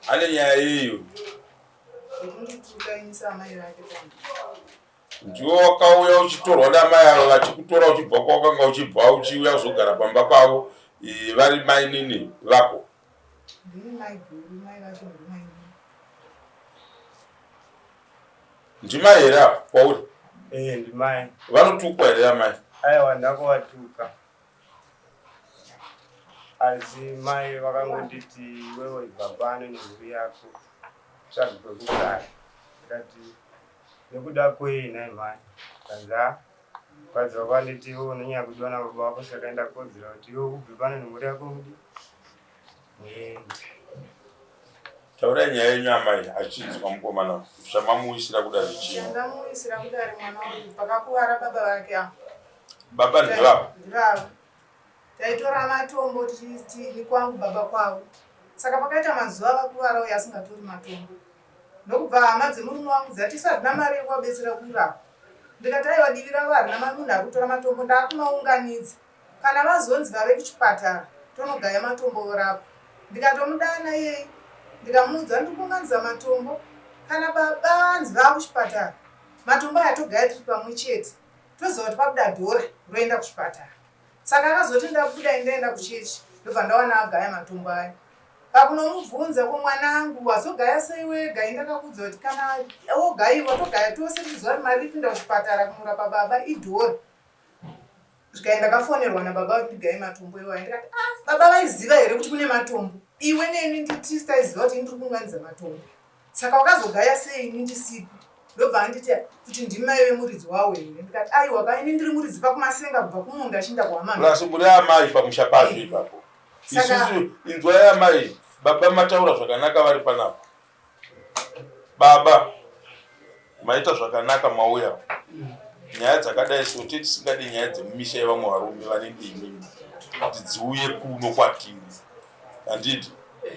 ane nyaya iyo ndiwo wakauya uchitorwa namai avo vachikutora uchibva kwawakanga uchibva uchiuya kuzogara pamba pavo vari mai nini vako. Ndimai here avo kwauri? Ndimai. Vanotukwa here amai? Aiwa ndakovatuka. Asi mai vakangonditi wewe bhabhano nemhuri yako tsvaga kwekugara. Ndikati nekuda kwei nai mai? Kanza kwadza kwanditi iwe unonyanya kudiwa nababa vako saka ndakodzera kuti iwe ubve pano nemhuri yako mudi muende. Taura nyaya yenyu amai achinzwa mukomana zvamamuisira kudari chii? Ndamuisira kudari mwana wangu pakakuwara baba vake apa. Baba ndivavo? Ndivavo. Taitora matombo tichiti kwangu baba kwavo. Saka pakaita mazuva vakuwara uye asingatori matombo. Ndokubva hama dzemurume wangu dzati tisazina mari yekuvabetsera kurapa. Ndikati aiwa divi ravo harina munhu ari kutora matombo ndakumaunganidza. Kana vazonzi vave kuchipatara tonogaya matombo orapa. Ndikatomudana iyeye ndikamuudza ndikuunganidza matombo. Kana baba vanzi vava kuchipatara matombo aya togaya tiri pamwe chete toziva kuti pabuda dhora roenda kuchipatara. Saka akazoti ndabuda ndaenda kuchechi ndobva ndawana agaya matombo aya. Pakunomubvunza komwana angu wazogaya sei wega indakakudza kuti kana wogayiwa togaya tose tichiziva kuti mari ipinda kuchipatara kumurapa baba idhora. Zvikaenda ndakafonerwa nababa kuti ndigaye matombo iwayo. Ndikati baba vaiziva here kuti kune matombo? Iwe neni nditi sitaiziva kuti ndiri kuunganidza matombo. Saka wakazogaya sei ini ndisipo? Ndobva anditi kuti ndimai vemuridzi wawo here. Ndikati aiwa kaini ndiri muridzi pakumasenga kubva kumunda achinda kuhamama. Plus muri amai pamusha pazvo ipapo. Isusu inzwai amai baba mataura zvakanaka vari panapo. Baba maita zvakanaka mauya. Nyaya dzakadai so tisingadi nyaya dzemumisha yevamwe varume vanenge imimi kuti dziuye kuno kwatiri. Handiti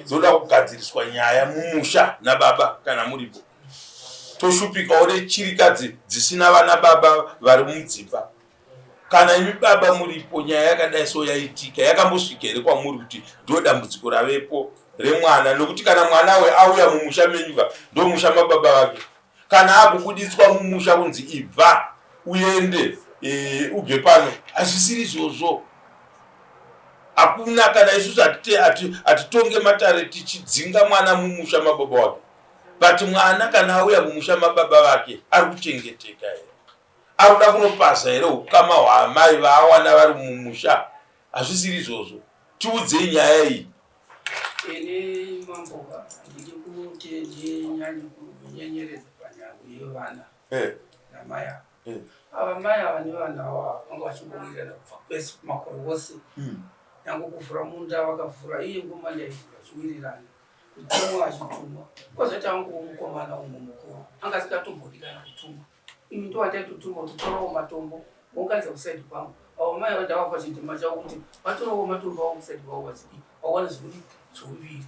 dzoda kugadziriswa nyaya mumusha nababa kana muripo. Toshupikawo nechirikadzi dzisina vana baba vari mudzimba. Kana imi baba muripo nyaya yakadai so yaitika yakambosvika here kwamuri kuti ndo dambudziko ravepo remwana? Nokuti kana mwana we auya mumusha menyuka ndo musha mababa vake. Kana akubuditswa mumusha kunzi ibva uende ubve pano hazvisiri izvozvo. Hakuna kana isusu atitonge matare tichidzinga mwana mumusha mababa wake. But mwana kana auya mumusha mababa vake ari kuchengeteka here? Arikuda kunopasa here ukama hwamai vaawana vari mumusha? Hazvisiri izvozvo. Tiudzei nyaya iyi. Ini mamboka ndiri kuti ndinyanye kunyenyeredza panyaya yevana namai avo. Ava mai ava nevana ava vanga vachibudirana kubva kwese kumakore ose. Nyange kuvhura munda vakavhura iye ngoma ndaivhura chiwirirana kuti umwe achitumwa. Kwazoti angu mukomana umwe mukuru anga asingatombodikana kutumwa. Imi ndo wataitotuma kuti torawo matombo wounganidza kusaidi kwangu. Avo mai vandavapa chindima chavo kuti vatorawo matombo avo kusaidi kwavo vachidi vawana zvouviri.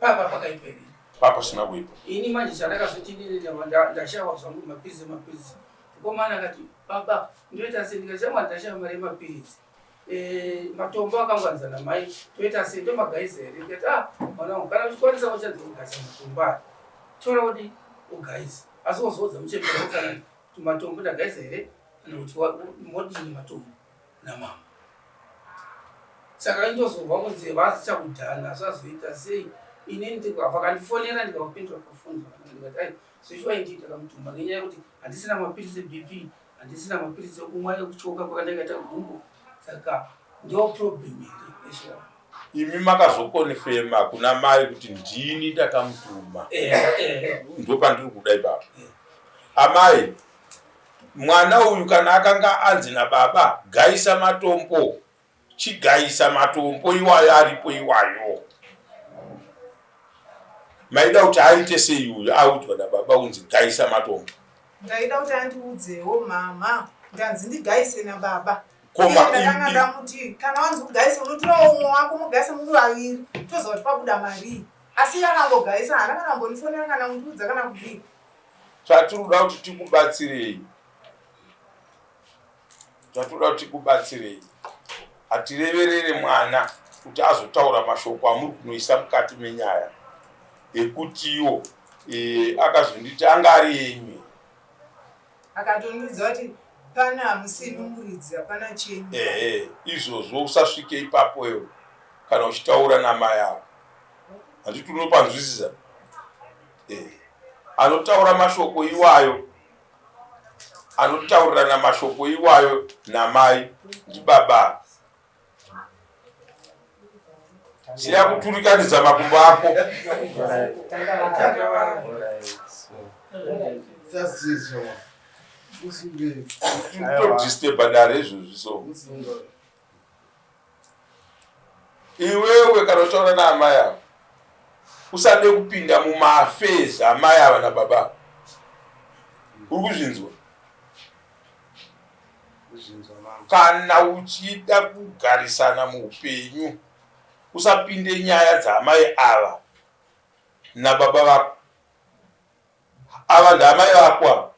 Papa pakaiperera. Papa sina kuipa. Ini manje chandakazoti ndashava zvangu mapirizi. Mukomana akati baba ndoita sei? Ndikati ndashava mari yemapirizi. Matombo akangwanza namai toita sei? Ndomagaiza here? Ndikati mwana wangu kana uchikwanisa uchanza kugaisa matombo aya tora kuti ugaisa. Asi wozodza muchembera kana kuti matombo ndagaisa here kana kuti modini matombo namama. Saka indozorwa kunzi vasichakudhana zvazoita sei. Inini vakandifonera ndikavapindura pafonera ndikati zvishuwa indi ndakamutumba ngenyaya yekuti handisina mapirizi eBP, handisina mapirizi ekumwa ekuchoka kwakandakaita gumbo. Saka ndo problem here eshuwa. Imi makazokonfirma kuna mai kuti ndini ndakamutuma. Ndo pandiri kuda ipapo. Amai mwana uyu kana akanga anzi nababa gaisa matombo, chigaisa matombo iwayo aripo iwayo. Maida kuti aite sei uyu audzwa nababa unzi gaisa matombo? Ndaida kuti andiudzewo mama ndanzi ndigaise nababa. Koma ndamuti kana wanzi kugaisa unotorawo umwe wako mugaisa muri vaviri toziva kuti pabuda mari. Asi akangogaisa haana kana mbonifonera kana kundiudza kana kudii. Chatinoda kuti tikubatsirei. Atireverere mwana kuti azotaura mashoko amuri kunoisa mukati menyaya. ekutiwo akazonditi anga ari yenyu akatonidza kuti pana hamusini muridzi hapana chenyu izvozvo usasvike ipapoyo kana uchitaura namai avo handiti unopanzwisisa anotaura mashoko iwayo anotaurirana mashoko iwayo namai ndibaba siya kuturikanidza makumbo ako todisturbanare izvozvi so iwewe kana utaura naamai avo usade kupinda mumaafezi amai ava nababa uri kuzvinzwa kana uchida kugarisana muupenyu usapinde nyaya dzaamai ava nababa vako ava ndaamai vako ava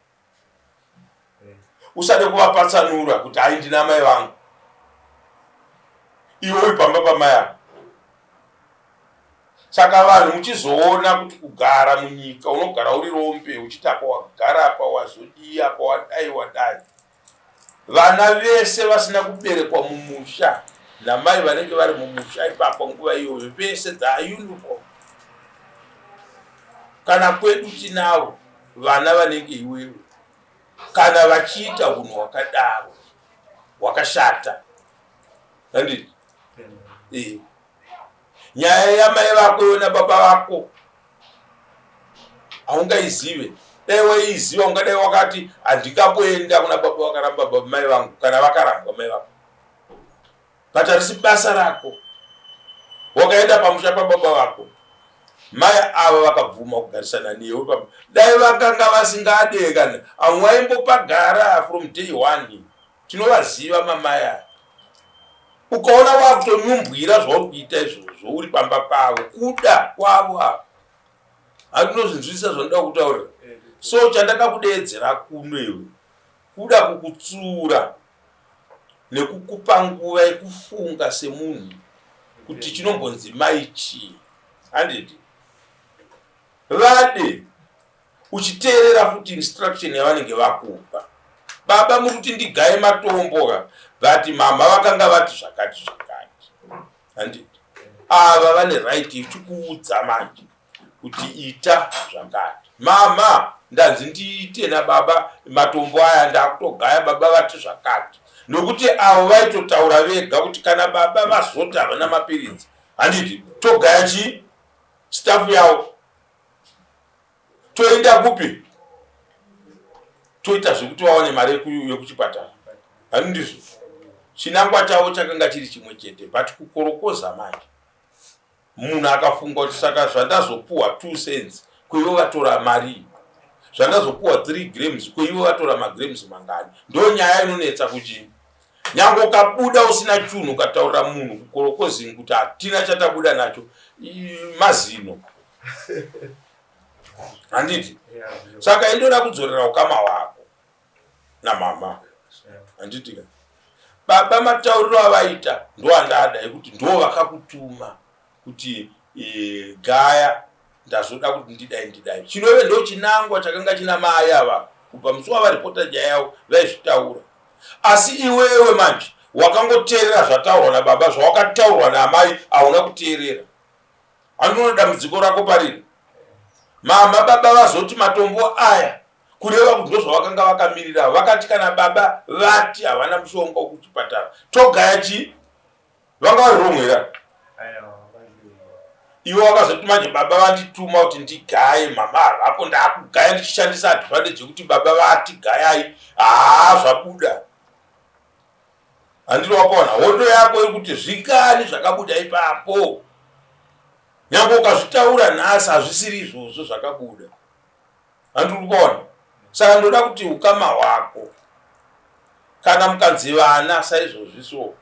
usade kuvapatsanura kuti ai ndina amai vangu iwe uri pamba pamai avo saka vanhu muchizoona kuti kugara munyika unogara uri rombe uchiti apa wagara apa wazodii apa wadai vana vese vasina kuberekwa mumusha namai vanenge vari mumusha ipapo nguva iyoyo vese dzauniform kana kwedu tinavo vana vanenge iwewe kana vachiita unhu hwakadaro hwakashata handiti nyaya yamai vako yona baba vako haungaizive dai waiziva ungadai wakati handikapoenda kuna baba vakaramba baba mai vangu kana vakarambwa mai vako but harisi basa rako wakaenda pamusha pababa vako mai ava vakabvuma kugarisana newe dai vakanga vasingade kana amwaimbopagara from day one tinovaziva mamai ava ukaona wakutonyumbwira zvauri kuita izvozvo uri pamba pavo kuda kwavo ava handinozvinzwisisa zvanoda kutaurira so chandakakudeedzera kuno iwe kuda kukutsura nekukupa nguva yekufunga semunhu kuti chinombonzi mai chii handiti vade uchiteerera futi instruction yavanenge vakupa baba muri kuti ndigaye matombo vati mama vakanga vati zvakati handiti ava vane right yekukuudza manje kuti ita zvakati mama ndanzi ndiite nababa matombo aya ndakutogaya baba vati zvakati nokuti avo vaitotaura vega kuti kana baba vazoti havana mapiritsi handiti togaya chi stafu yavo toenda kupi toita zvekuti vaone mari yekuchipatara handizvo chinangwa chavo chakanga chiri chimwe chete but kukorokoza manje munhu akafunga kuti saka zvandazopuwa 2 cents kweivo vatora mari zvandazopuwa 3 grams kweivo vatora magrams mangani ndo nyaya inonetsa kuchii nyange ukabuda usina chunhu ukataurira munhu kukorokozini kuti hatina chatabuda nacho mazino handiti saka indoda kudzorera ukama hwako namama handiti baba matauriro avaita ndo andada ekuti ndo vakakutuma kuti gaya ndazoda kuti ndidai chinove ndo chinangwa chakanga china mai ava kubva musi wavaripota jaya yavo vaizvitaura asi iwewe manje wakangoteerera zvataurwa nababa zvawakataurwa namai hauna kuteerera handinoda dambudziko rako pariri mama baba vazoti matombo aya kureva kuti ndozvavakanga vakamirira vakati kana baba vati havana mushonga wekuchipatara togaya chi vanga vari romwera iwe wakazoti manje baba vandituma kuti ndigaye mama hapo ndakugaya ndichishandisa advantage yekuti baba vati gayai zvabuda handiri wakaona hondo yako yekuti zvikani zvakabuda ipapo nyange ukazvitaura nhasi hazvisiri izvozvo zvakabuda handiri kuona saka ndoda kuti ukama hwako kana mukanzi vana saizvozvi so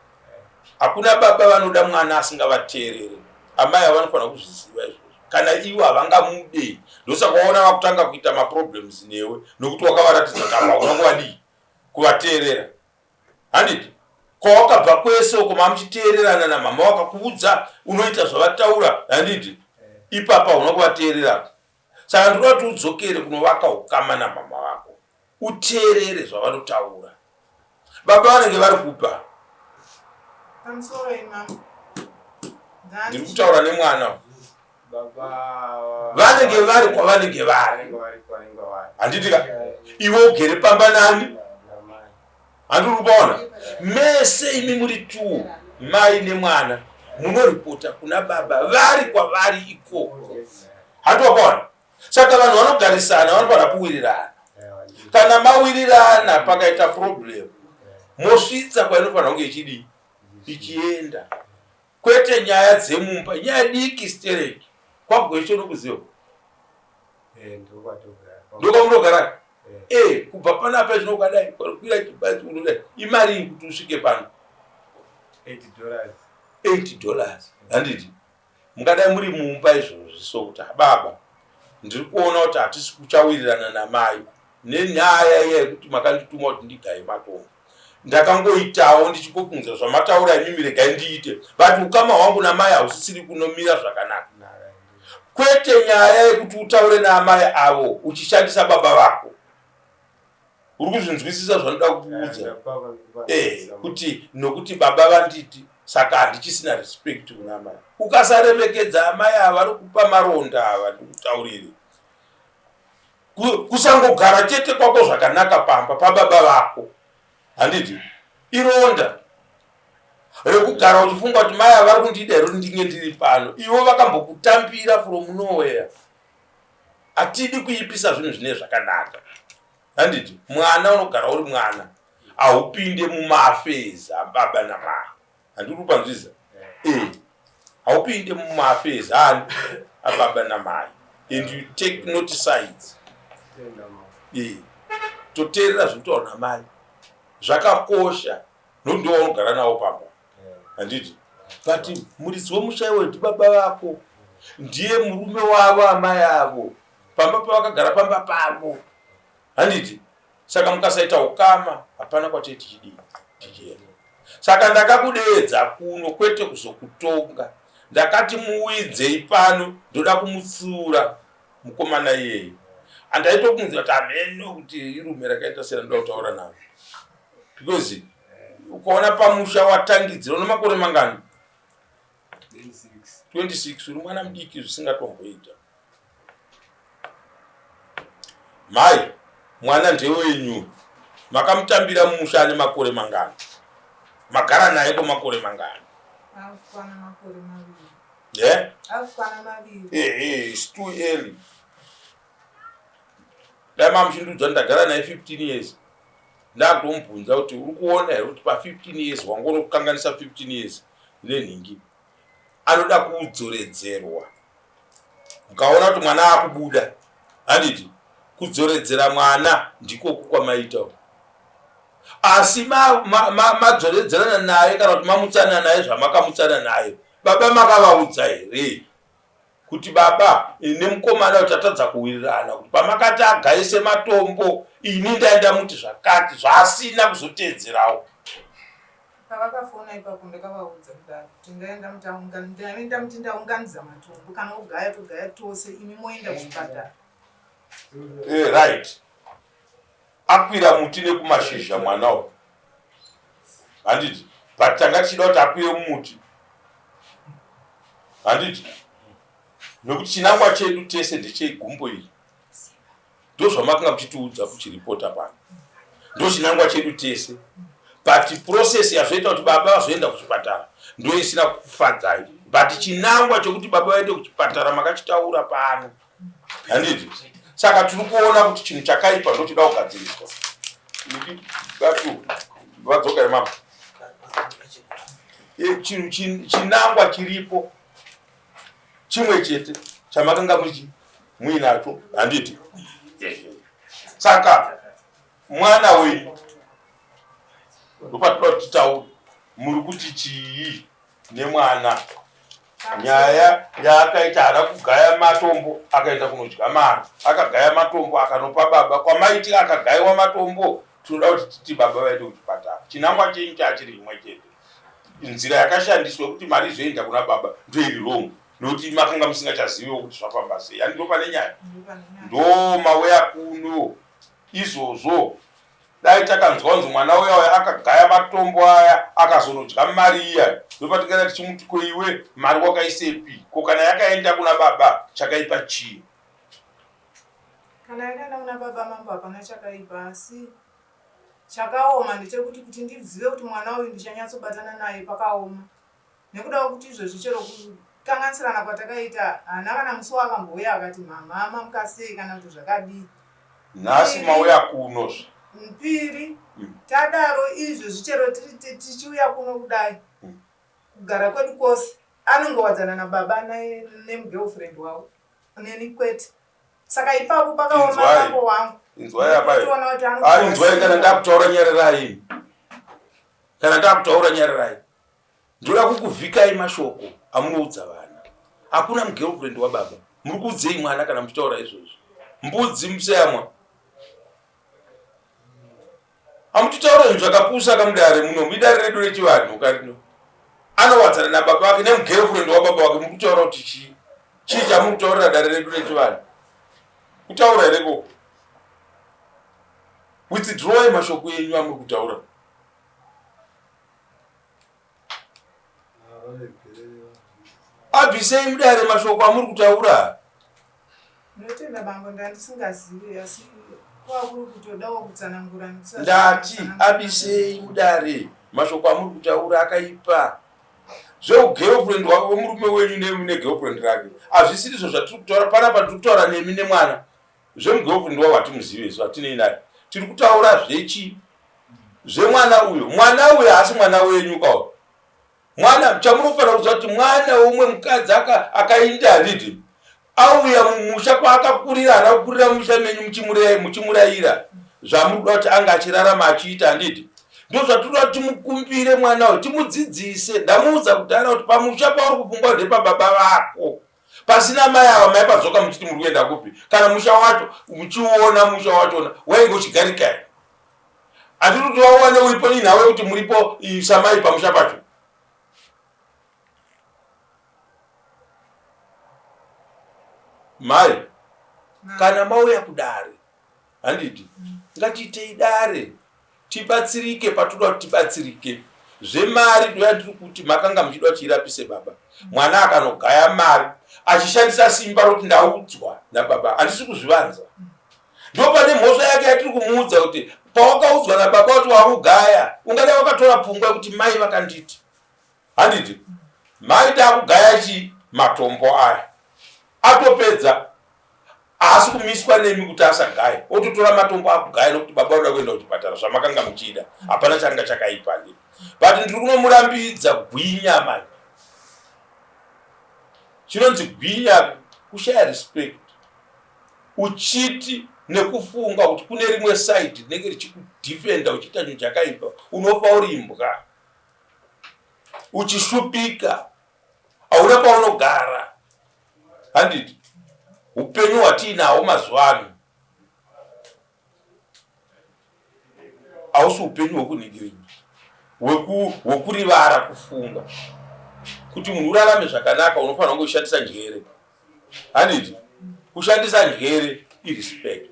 hakuna baba vanoda mwana asingavateerere amai havanofanira kuzviziva izvozvo kana ivo havangamude ndosaka waona vakutanga kuita maproblems newe nokuti wakavaratidza kama unanguvadii kuvateerera handiti kwawakabva kwese uko mamuchiteererana namama wakakuudza unoita zvavataura handiti ipapa unokuvateerera. Saka ndinoda kuti udzokere kunovaka ukama namama vako, uteerere zvavanotaura. Baba vanenge vari kupa. Ndiri kutaura nemwana. Vanenge vari kwavanenge vari. Handitika iwe ugere pamba nani? Handiri kupaona. Mese imi muri tu, mai nemwana, munoripota kuna baba vari kwavari ikoko. Handiri kupaona. Saka vanhu vanogarisana vanofanira kuwirirana. Kana mawirirana pakaita problem, mosvitsa kwainofanira kunge ichidii? Ichienda. Kwete nyaya dzemumba, nyaya diki stereki. Kwagwesho nokuziva. Ndoko munogara. Kubva panapa zvinokadai, kwira chibati unodai. Imari kuti usvike pano. $80. Handiti. Mungadai muri mumba izvozvo so kuti baba, ndiri kuona kuti hatisi kuchawirirana namai nenyaya yekuti makandituma kuti ndigaye matombo. Ndakangoitawo ndichikubvunza zvamataura imimi regai ndiite, but ukama hwangu namai hausisiri kunomira zvakanaka. Kwete nyaya yekuti utaure naamai avo uchishandisa baba vako. Uri kuzvinzwisisa zvanoda kukuudza? Kuti nokuti baba vanditi saka handichisina respect kuna amai. Ukasaremekedza amai ava vari kupa maronda ava ndikutaurire. Kusangogara chete kwako zvakanaka pamba pababa vako. Handiti ironda rekugara uchifunga kuti mai ava vari kundida iro ndinge ndiri pano. Ivo vakambokutambira from nowhere. Hatidi kuipisa zvinhu zvine zvakanaka. Handiti mwana unogara uri mwana, haupinde mumaaffairs ababa namai. Handiri kupanzvisa? Haupinde mumaaffairs ababa namai. And you take note sides. Toteerera zvinotaurwa namai zvakakosha, nondiwo unogara nawo pamba. Handiti but muridzi wemusha wedu baba vako ndiye murume wavo amai avo, pamba pavakagara pamba pavo. Handiti saka mukasaita ukama hapana kwatei tichienda. Saka ndakakudeedza kuno kwete kuzokutonga. Ndakati muwidzei pano, ndoda kumutsura mukomana iyeye. Andaitokunzwa kuti ameno kuti irume rakaita sera ndoda kutaura navo. Because ukaona pamusha watangidzira una makore mangani? 26. Uri mwana mudiki zvisingatomboita. Mai, mwana ndewenyu. Makamutambira musha ane makore mangani? Magara naye kwemakore mangani? Akwana makore maviri. Yeah? Akwana maviri. It's too early. Dai mamushindudza ndagara naye 15 years. Ndakutomubvunza kuti uri kuona here kuti pa 15 years wangoro kukanganisa 15 years nenhingi. Anoda kudzoredzerwa. Ukaona kuti mwana akubuda. Handiti kudzoredzera mwana ndiko kwamaita. Asi madzoredzerana naye kana kuti mamutsana naye zvamakamutsana naye, baba makavaudza here kuti baba nemukomana kuti atadza kuwirirana, kuti pamakati agaise matombo ini ndaenda muti zvakati zvasina kuzoteedzerawo. Pavakafona ipapo ndakavaudza kuti ndaenda muti ndaunganidza matombo, kana ugaya togaya tose, imi moenda kuchipatara. Right. Akwira muti nekumashizha mwanawo. Handiti but tanga tichida kuti akwire mumuti. Handiti nokuti chinangwa chedu tese ndechegumbo iri. Ndozvamakanga muchitiudza kuchiripota pano. Ndochinangwa chedu tese. But process yazvoita kuti baba vazoenda kuchipatara ndo isina kufadzai. But chinangwa chokuti baba vaende kuchipatara makachitaura pano. Handiti saka tiri kuona kuti chinhu chakaipa ndochida kugadziriswa. Vadzoka mama. Chinangwa chiripo chimwe chete chamakanga muinacho. Handiti saka mwana wenyu ndopatinoda kuti titaure muri kuti chii nemwana. Nyaya yaakaita hana kugaya matombo akaenda kunodya mari, akagaya matombo akanopa baba. Kwamaiti akagayiwa matombo tinoda kuti titi baba vaende kuchipatara. Chinangwa chenyu chachiri chimwe chete. Nzira yakashandiswa kuti mari izoenda kuna baba ndoiri wrong. nokuti makanga musingachaziviwo kuti zvafamba sei. Yani ndo pane nyaya, ndo mauya kuno izvozvo. Dai takanzwa kunzi mwana uya akagaya matombo aya akazonodya mari iya, ndopatikana tichimuti koiwe mari wakaisepi, ko kana yakaenda kuna baba chakaipa chii? Kana yakaenda kuna baba mambo hapana chakaipa, asi chakaoma ndechekuti kuti ndizive kuti mwana uyu ndichanyatsobatana naye pakaoma. Nekuda kuti izvozvi chero kukanganisirana kwatakaita hana kana musi wakambouya akati mama mukasei kana kuti zvakadii. Nhasi mauya kunozvo. Mpiri tadaro izvozvi chero tichiuya kuno kudai kugara kwedu kwose anongowadzana nababa nemugirlfriend wavo neni kwete. Saka ipapo pakaoma mambo wangu. Inzwai apai. Inzwai kana ndakutaura nyererai. Kana ndakutaura nyererai. Ndoda kukuvhikai mashoko amunoudza vana. Hakuna mugirlfriend wababa. Muri kuudzei mwana kana muchitaura izvozvo. Mbudzi museyamwa. Amutitaura zvakapusa kamudare muno, midare redu rechivanhu karino. Anowadzana nababa wake nemugirlfriend wababa wake, muri kutaura kuti chii? Chii chamutaurira dare redu rechivanhu? Kutaura here ko? Withdrawai mashoko enyu amuri kutaura. Abvisei mudare mashoko amuri kutaura. Ndotenda bambo ndandisingazivi asi kwakuri kutodawo kutsanangura. Ndati abvisei mudare mashoko amuri kutaura akaipa. Zveugirlfriend wemurume wenyu negirlfriend rake hazvisiri izvo zvatiri kutaura panapa. Tiri kutaura nemi nemwana. Zvemugirlfriend wavo hatimuzive isu, hatinei naye. Tiri kutaura zvechi zvemwana uyo. Mwana uyo haasi mwana wenyu kawo. Mwana chamunofanira kuziva kuti mwana womwe mukadzi akainda handiti auya mumusha kwaakakurira, hana kukurira mumusha menyu muchimurayira zvamunoda kuti anga achirarama achiita handiti. Ndo zvatinoda kuti timukumbire mwana uyu, timudzidzise. Ndamuudza kudhara kuti pamusha pauri kupungwa ndepababa vako, pasina mai ava mai padzoka muchiti muri kuenda kupi. Kana musha wacho muchiuona musha wachona wainge uchigarika here. Hatiri kuti wawane uripo ninhawe kuti muripo samai pamusha pacho. Mai kana mauya kudare handiti ngatiitei dare tibatsirike patoda kuti tibatsirike. Zvemari ndoya ndiri kuti makanga muchida kuti irapise baba. Mwana akanogaya mari achishandisa simba roti ndaudzwa nababa, handisi kuzvivanza. Ndo pane mhosva yake yatiri kumuudza kuti pawakaudzwa nababa kuti wakugaya ungadai wakatora pfungwa yekuti mai vakanditi handiti. Mai taakugaya chi matombo aya atopedza haasi kumiswa nemi kuti asagaye, ototora matombo akugaya nokuti baba unoda kuenda kuchipatara zvamakanga muchida. Hapana changa chakaipa ndi. But ndiri kunomurambidza gwinya mai. Chinonzi gwinya kushaya respect. Uchiti nekufunga kuti kune rimwe side rinenge richikudefenda uchiita chinhu chakaipa, unofa uri imbwa. Uchishupika hauna paunogara handiti. Upenyu hwatiinawo mazuva ano hausi upenyu hwekuningirira, hwekurivara kufunga. Kuti munhu urarame zvakanaka unofanira kunge ushandisa njere handiti. Kushandisa njere irespect.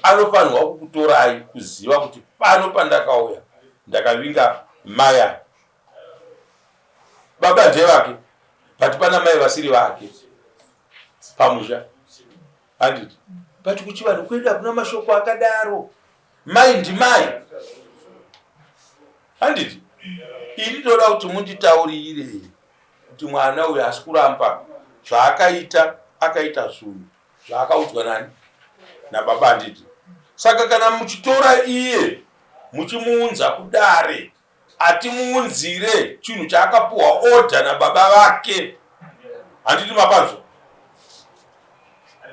Anofanirwa kukutorai kuziva kuti pano pandakauya ndakavinga maya. Baba ndevake but pana mai vasiri vake pamusha handiti. But kuchivanhu kwedu hakuna mashoko akadaro. Mai ndimai handiti. Ini ndoda kuti munditaurire kuti mwana uyu haasi kuramba zvaakaita, akaita zvinhu zvaakaudzwa nani nababa handiti. Saka kana muchitora iye muchimuunza kudare, hatimuunzire chinhu chaakapuhwa order nababa vake handiti mapanzo.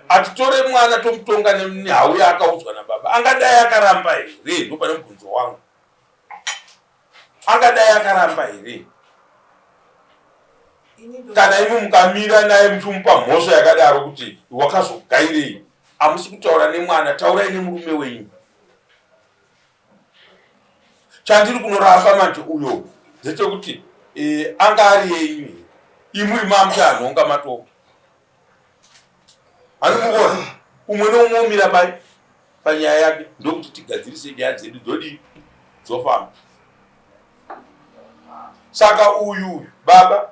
Atitore mwana tomutonga nehau yaakaudzwa nababa. Angadai akaramba here? Ndo pane mubvunzo wangu. Angadai akaramba here? Kana imi mukamira naye muchimupa mhosva yakadaro kuti wakazogairei, hamusi kutaura nemwana, taurai nemurume wenyu. Chandiri kunoramba manje uyo ndechekuti anga ari yenyu. imuri mamutano unga matombo anomuona umwe noumwe panyaya yake ndokuti tigadzirise nyaya dzedu dzofamba. Saka uyu baba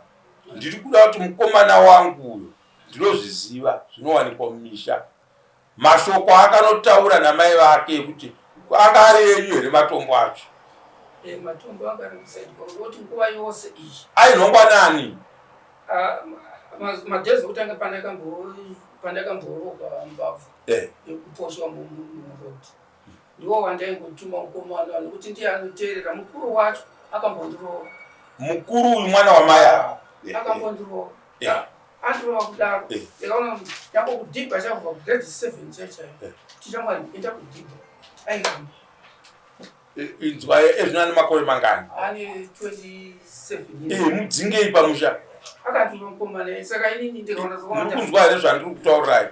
ndiri kuda kuti mukomana wangu uyu ndinozviziva zvinowanikwa mumisha mashoko akanotaura namai vake ekuti anga ari enyu here matombo acho. Matombo anga ari kusaidwa kuti nguva yose izvi ainhongwa nani magezi okutanga pandakamboroka mbavhu yekuposhwa murodi ndiwo wandaingotuma mukomana nekuti ndiye anoteerera mukuru wacho akambondirova. Mukuru uyu mwana wamai akambondirova andirova kudaro ndikaona yango kudhibha chabva kugrade 7 chaichaiyo tichamwari enda kudhibha airamba. Inzwa ezvinani makore mangani? Ane 27 mudzingei pamusha? Akatuma mukomana saka inini ndikaona zvakawanda. Kunzwa here zvandiri kutaurirai?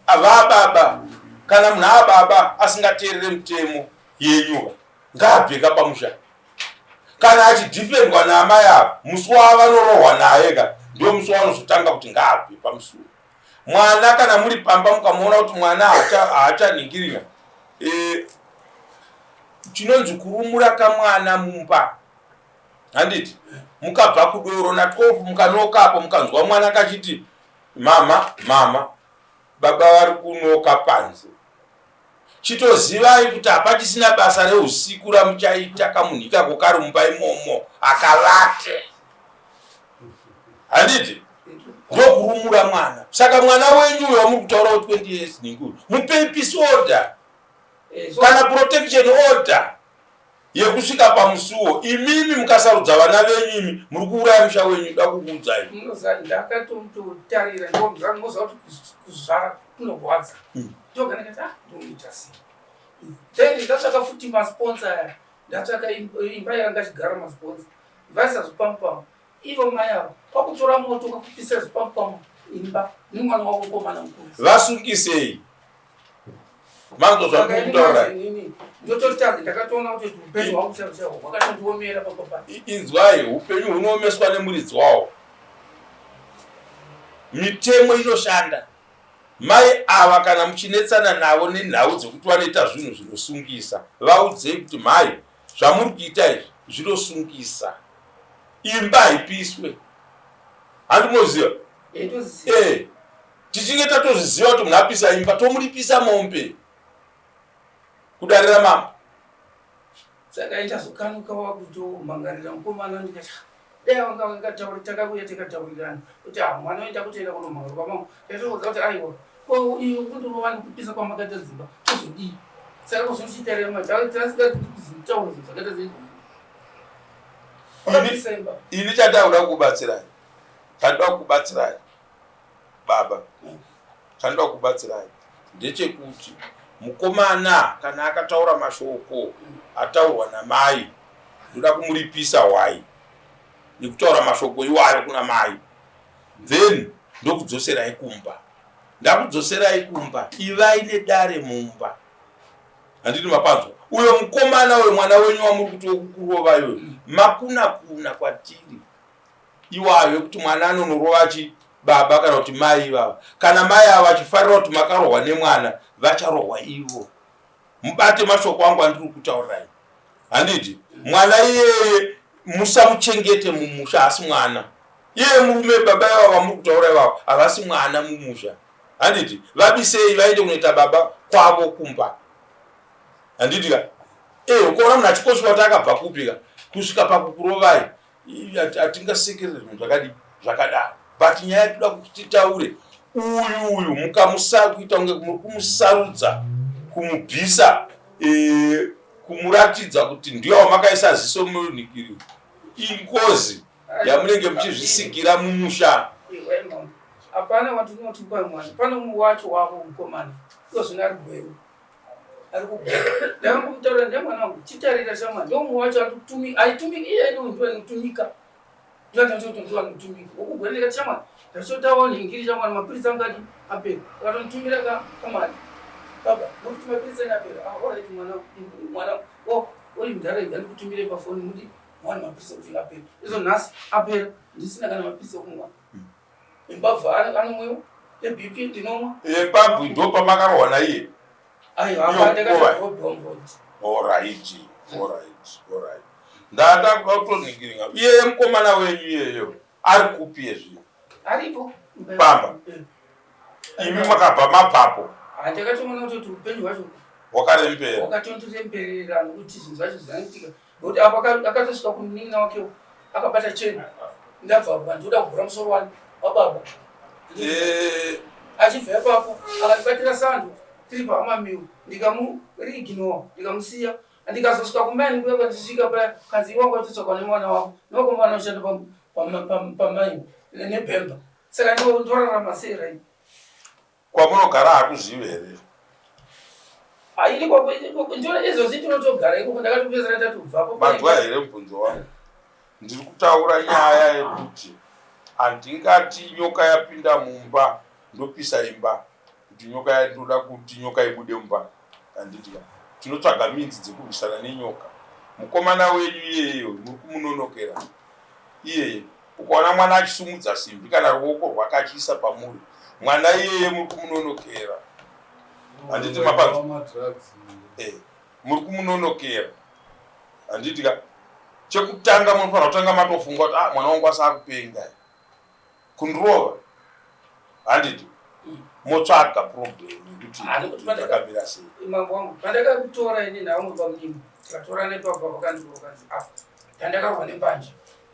Ava baba kana munhu ababa asingateerere mitemo yenyu ngaabveka pamusha. Kana achidhifendwa naamai ava musi wavanorohwa naye ndio musi wavanozotanga kuti ngaabve pamusuwo. Mwana kana muri pamba mukamuona kuti mwana haachanhingirira chinonzi kurumura kamwana mumba handiti mukabva kudoro na12 mukanokapo mukanzwa mwana kachiti mama baba vari kunoka panze chitozivai kuti hapachisina basa reusiku ramuchaita kamunhika kokari mumba imomo akavate handiti ndokurumura mwana. Saka mwana wenyu wamuri kutaura kuti 20 years ninguri mupei peace order kana protection order yekusvika pamusuwo. Imimi mukasarudza vana venyu imi muri kuuraya musha wenyu. Da kukuudzai ndakatotarira ndinoziva kuti kuzvara kunorwadza ndoganakati ndoita sei then ndatsvaka futi masponsa ndatsvaka imba yanga chigara masponsa vaisa zvipamupamu ivo mai avo kwakutora moto kwakupisa zvipamupamu imba nemwana wavo mukomana mukuru vasungisei ndototadza ndakatoona kuti upenyu hwangu chaiwo hwakatondiomera papapa. Inzwai, upenyu hunoomeswa nemuridzi wawo. Mitemo inoshanda. Mai ava kana muchinetsana navo nenhau dzekuti vanoita zvinhu zvinosungisa vaudzei kuti mai zvamuri kuita izvi zvinosungisa imba haipiswe. Handimoziva tichinge tatozviziva kuti munhu apisa imba tomuripisa mombe kudarira mama. Saka ndazokanukawa kutomhangarira mukomana ndikati dai vanga vakataura takauya tikataurirana kuti mwana oita kutoenda kunomhangara kwamangu tatouza kuti aiwa iwe kundorova nekupisa kwamakaita dzimba tozodii. Saka kuzochitarema tasingazitaura zvakaita zveizvi ini chandauda kubatsirai baba chandauda kubatsirai ndechekuti mukomana kana akataura mashoko ataurwa namai ndoda kumuripisa wai nekutaura mashoko iwayo kuna mai then ndokudzoserai kumba. Ndakudzoserai kumba ivai nedare mumba. Handiti mapanzwa uyo mukomana wemwana wenyu wamuri kuti wokurova iwe makuna kwatiri iwayo kuti mwana anonorova baba kana kuti mai ivava kana mai ava vachifarira kuti makarohwa nemwana vacharohwa ivo. Mubate mashoko angu andiri kutaurirai handiti mwana iyeye musamuchengete mumusha hasi mwana iye murume baba ivava vamuri kutaura ivavo havasi mwana mumusha handiti vabisei vaende kunoita baba kwavo kumba handiti ukaona munhu achikosvika kuti akabva kupika kusvika pakukurovai hatingasekerere zvinhu zvakadaro but nyaya toda kuti titaure uyu mukamusakuita kunge muri kumusarudza kumubvisa kumuratidza kuti ndiyo wamakaisa ziso munhikiri ingozi yamunenge muchizvisigira mumusha. Hapana watinoti kwa mwana pana mumwe wacho wavo mukomana ndozvino ari gwero ari kugwera ndamutaura ndemwana wangu chitarira chamwana ndo mumwe wacho aitumika iye ndo anotumika ndinotumika wokugwera ndikati chamwana ndachotawo nhingiri chamwana mapirisi angati apera akatotumira kamwana baba nokuti mapirisi ane apera alright mwana uri mundaraidza ndi kutumire pafoni muti mwana mapirisi kuti apera izo nhasi apera ndisina kana mapirisi okumwa imbavha anomwewa eBP ndinomwa epabhu ndo pamakarohwa iye aiwa ndakatobombo alright ndada kuda kutoningiringa iye mukomana wenyu iyeyo ari kupi ezvino aripo pamba imi mwakabva mapapo handakatoona kuti upenyu hwacho wakarembera wakatondiremberera nokuti zvinhu zvacho zvinaitika nokuti apo akatosvika kunin'ina wakewo akabata cheni ndabva vandoda kuvhura musoro wani wababa achibva ipapo akatibatira sando tiri paamamiwo ndikamuriginowa ndikamusiya ndikazosvika kumani kuya kwandisvika paya kanzi iwangu atotsvakwa nemwana wako nokomana ushanda pamai nebhemba saka ndorarama sei rai kwamunogara hakuzivi here ndiona izvozvi tinotogara ikoko ndakatopedzera tatobvapo manzwa here mubvunzo wangu ndiri kutaura nyaya yekuti handingati nyoka yapinda mumba ndopisa imba kuti nyoka yandoda kuti nyoka ibude mumba handiti tinotsvaga minzi dzekurwisana nenyoka mukomana wenyu iyeyo muri kumunonokera iyeye ukaona mwana achisumudza simbi kana ruoko rwake achiisa pamuri mwana iyeye muri kumunonokera handiti mapanzo muri kumunonokera handiti chekutanga munofanira kutanga matofunga kuti mwana wangu asa kupenga kundirova handiti motsvaga problem yekuti ndakamira sei mambo wangu pandakakutora ini naamwe pamunimo tikatora nepabva vakandirokanzi tandakarohwa nembanje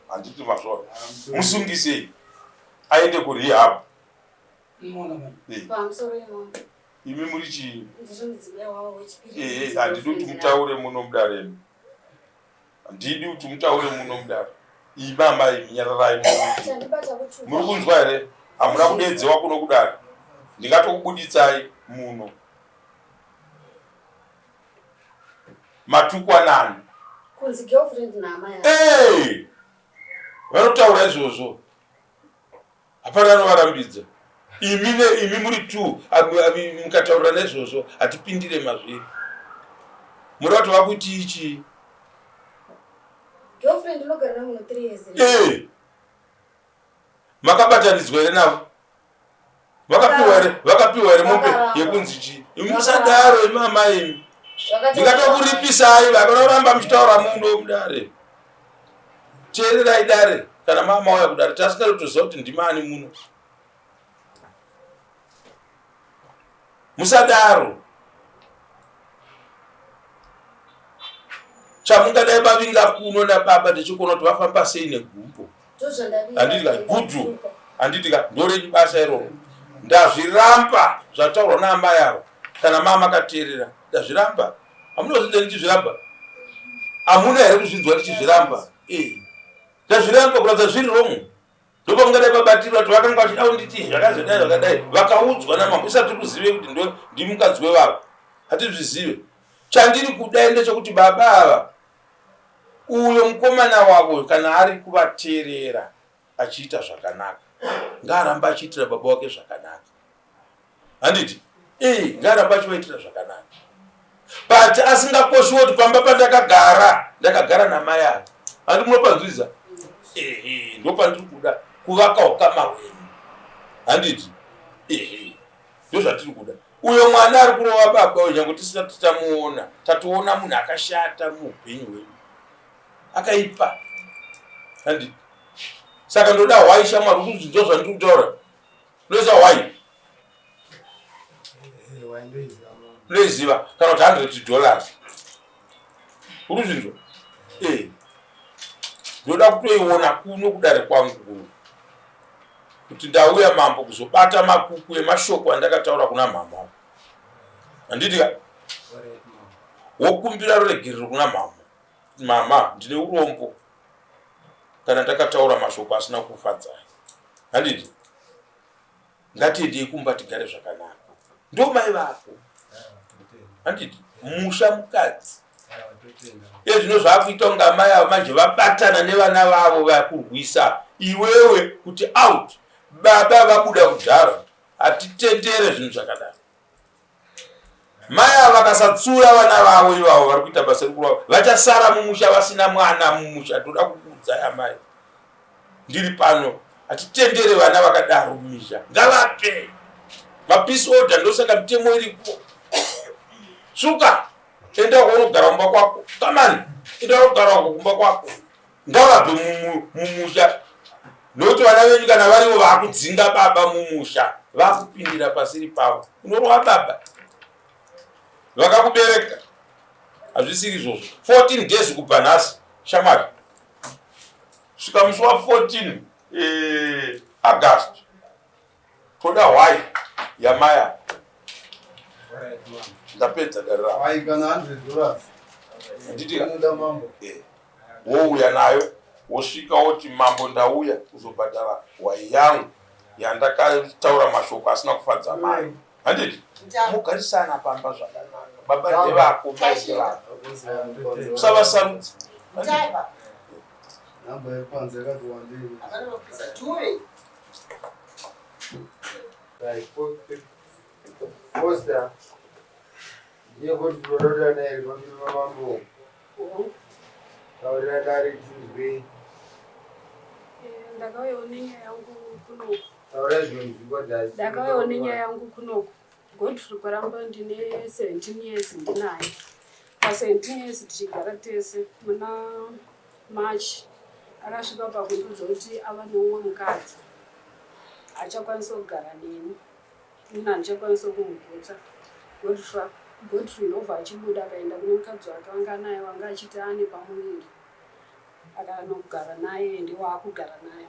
handiti mazvona musungisei aende kurehab imi muri chii handidi kuti mutaure muno mudareni handidi kuti mutaure muno mudare imama iminyararai muri kunzwa here hamuna kudedzewa kuno kudare ndingatokubuditsai muno matukwanani kunzi girlfriend namaya vanotaura izvozvo hapana anovarambidza imi muri tu mukataura nezvozvo hatipindire mazviri muri vati vakuiti ichi girlfriend unogarira muno 3 years makabatanidzwa here navo vakapiwa here mombe yekunzi chii musadaro imama imi ndingatokuripisai vakanoramba muchitaura mundo mudare teererai dare kana mama waya kudare tasingarotoziva kuti ndimani muno musadaro chamungadai vavinga kuno nababa ndichikuona kuti vafamba sei negumbo handitika gudhu handitika ndorenyu basa iroro ndazviramba zvataurwa naamai avo kana mama akateerera ndazviramba hamunozvinzwa ndichizviramba hamuna here kuzvinzwa ndichizviramba ndazviramba kuratidza zviri romwe ndopamungadai vabatirwa kuti vakanga vachida kunditi zvakazodai zvakadai vakaudzwa namambo isati kuzive kuti ndimukadzi wevavo hatizvizive chandiri kudai ndechekuti baba ava uyo mukomana wavo kana ari kuvateerera achiita zvakanaka ngaaramba achiitira baba wake zvakanaka handiti ngaaramba achivaitira zvakanaka but asingakoshiwo kuti pamba pandakagara namai avo handi munopanzwiza ndopandiri kuda kuvaka ukama hwenyu handiti ndozvatiri kuda uyo mwana ari kurova baba wenyange tisati tamuona tatoona munhu akashata muupenyu hwenyu akaipa handiti saka ndoda hwai shamwari kuzvinzwa zvandiri kutaura ndoisa hwai ndoiziva kana kuti $100 uri kuzvinzwa ndoda kutoiona kuno kudare kwangu kuno kuti ndauya mambo kuzobata makuku emashoko andakataura kuna mama handitika wokumbira ruregerero kuna mama ndine urombo kana ndakataura mashoko asina kufadzai handiti ngatiendei kumba tigare zvakanaka ndo mai vako handiti musha mukadzi ezvino zvaakuita kunga mai avo manje vabatana nevana vavo vakurwisa iwewe kuti out baba vabuda kudhara hatitendere zvinhu zvakadaro mai avo vakasatsura vana vavo ivavo vari kuita basa rikurava vachasara mumusha vasina mwana mumusha. Toda kukuudzai amai ndiri pano atitendere vana vakadaro mumisha ngavape mapeace order. Ndosaka mitemo iripo. Suka enda kwaunogara kumba kwako. Kamani enda kugara kumba kwako. Ngavape mumusha. Nokuti vana venyu kana varivo vakudzinga baba mumusha vakupindira pasiri pavo. Unorwa baba vakakubereka hazvisiri izvozvo. 14 days kubva nhasi shamwari. Svika musi wa14 August toda wai yamaya ndapedza darira waigana $100 nditi unoda mambo wouya nayo wosvika woti mambo ndauya kuzobhadhara wai yangu yandakataura mashoko asina kufadza mai. Handiti mugarisana pamba zvakanaka. Baba ndevako mai ndevako usavasarudza. namba yekwanza yakati wandiri posta yekuti tinoda naye tinombirwa mambo taurira dari tizwi ndakauyawo nenyaya yangu kunoku. taura zvinhu zvikodai Ndakauyawo nenyaya yangu kunoku. Godfrey kwaramba ndine 17 years ndinaye. Pa17 years tichigara tese muna March akasvika pakundiudza kuti ava neumwe mukadzi achakwanisa kugara neni. Ini handichakwanisa kumugutsa. Godfrey ndobva achibuda akaenda kune mukadzi wake wanga naye wanga achiti ane pamuviri. Akanogara naye ndiwaakugara naye.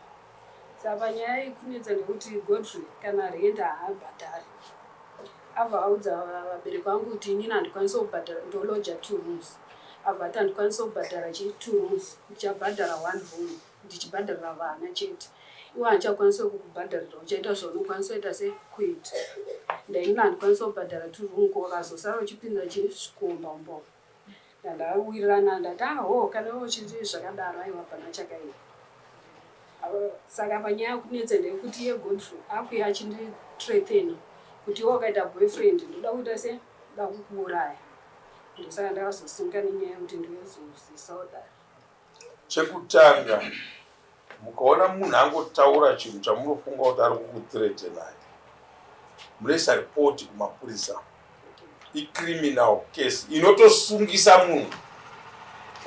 Saka nyaya ikunetsa ndekuti Godfrey kana renda haabhadhari. Abva audza vabereki vangu kuti inini handikwanisa kubhadhara ndoloja 2 rooms. Abva ati handikwanisa kubhadhara 2 rooms. Ndichabhadhara 1 room. Ndichibhadharira vana chete. Iwe handichakwanisa kukubhadharira uchaita zvaunokwanisa kuita sequit. Ndainini handikwanisa kubhadhara 2 room ko wakazosara uchipinza chisikombambo. Ndawirirana ndati kana uchiti zvakadaro aiwa pana chakaita. Saka panyaya kunetsa ndekuti yeGodfrey akuya achindithreaten kuti wakaita boyfriend ndoda kuita se ndakukuuraya. Ndosaka ndakazosunga nenyaya yekuti ndiyozozisa kudaro. Chekutanga mukaona munhu angotaura chinhu chamunofunga kuti ari kukuthreatenayo munoisa ripoti kumapurisa. Icriminal case inotosungisa munhu.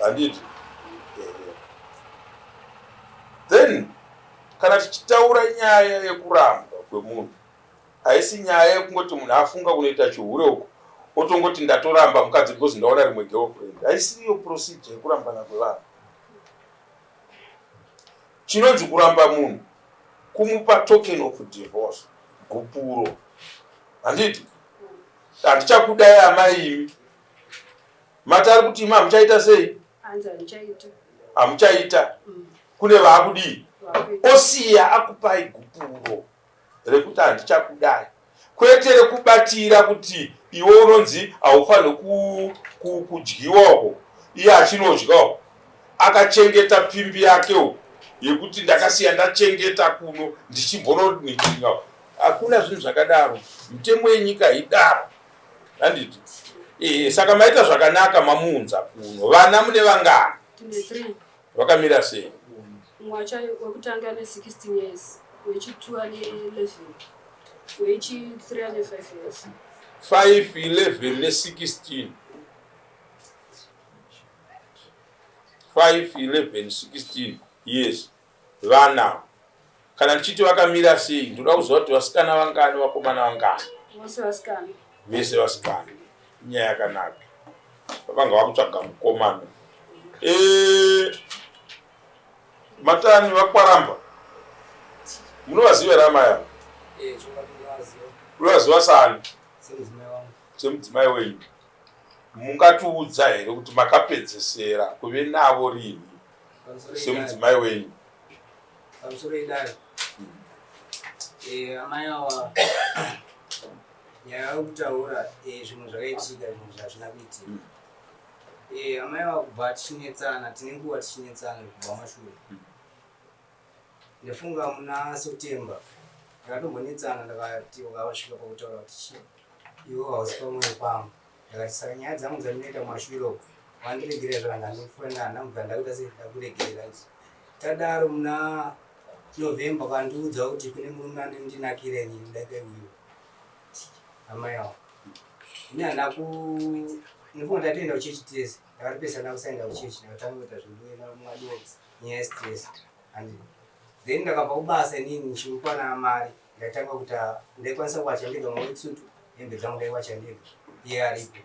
Handiti then kana tichitaura nyaya yekuramba kwemunhu haisi nyaya yekungoti munhu afunga kunoita chihure uko otongoti ndatoramba mukadzi because ndaona rimwe girlfriend. Haisi iyo procedure yekurambana kwevanhu. Chinonzi kuramba munhu kumupa token of divorce, gupuro. Handiti handichakudai amai imi matari kuti ima hamuchaita sei? Hamuchaita. Kune vaakudii osiya akupai gupuro rekuti handichakudai, kwete rekubatira kuti iwe unonzi haufaniri kudyiwako iye achinodyawo. Akachengeta pimbi yakewo yekuti ndakasiya ndachengeta kuno ndichimbononikinga. Hakuna zvinhu zvakadaro. Mitemo yenyika idaro. Handiti saka maita zvakanaka mamuunza kuno. Vana mune vangana? Tine 3. Vakamira sei? Mwacha wekutanga ane 16 years, wechi2 ane 11, wechi3 ane 5 years. 5, 11 ne16. 5, 11, 16 years. Vana kana ndichiti vakamira sei ndoda kuziva kuti vasikana vangani vakomana vangani? Vose vasikana. Vese vasikana. Nyaya yakanaka. Vanga vakutsvaga mukomana. Matani vakwaramba munovaziva rama yavo? Unovaziva sani? Semudzimai wenyu. Mungatiudza here kuti makapedzesera kuve navo rini semudzimai wenyu? Pamusoro idari amai ava nyaya yekutaura zvinhu zvakaitika zvinhu zvazvina kuitika. Amai ava kubva tichinetsana, tine nguva tichinetsana kubva mashure. Ndafunga muna September ndakatombonetsana ndakati wakasvika pakutaura kuti iwe hausi pamwoyo pangu. Ndakati saka nyaya dzangu dzandinoita mashure uku wandiregerera zvakanaka ndinofunda ndamubva ndakuita sei ndakuregerera. Tadaro muna November kandiudza kuti kune murume anondinakira inini ndake uyu amai awo ini hana ndifunga tatoenda kuchechi tese ndakatopesana kusaenda kuchechi ndakatanga kuita zvindoenda mwadoko nyaya yestress and then ndakabva kubasa inini ndichikwana mari ndakatanga kuti ndaikwanisa kuwacha ndega mawetsutu hembe dzangu ndaiwacha ndega iye aripo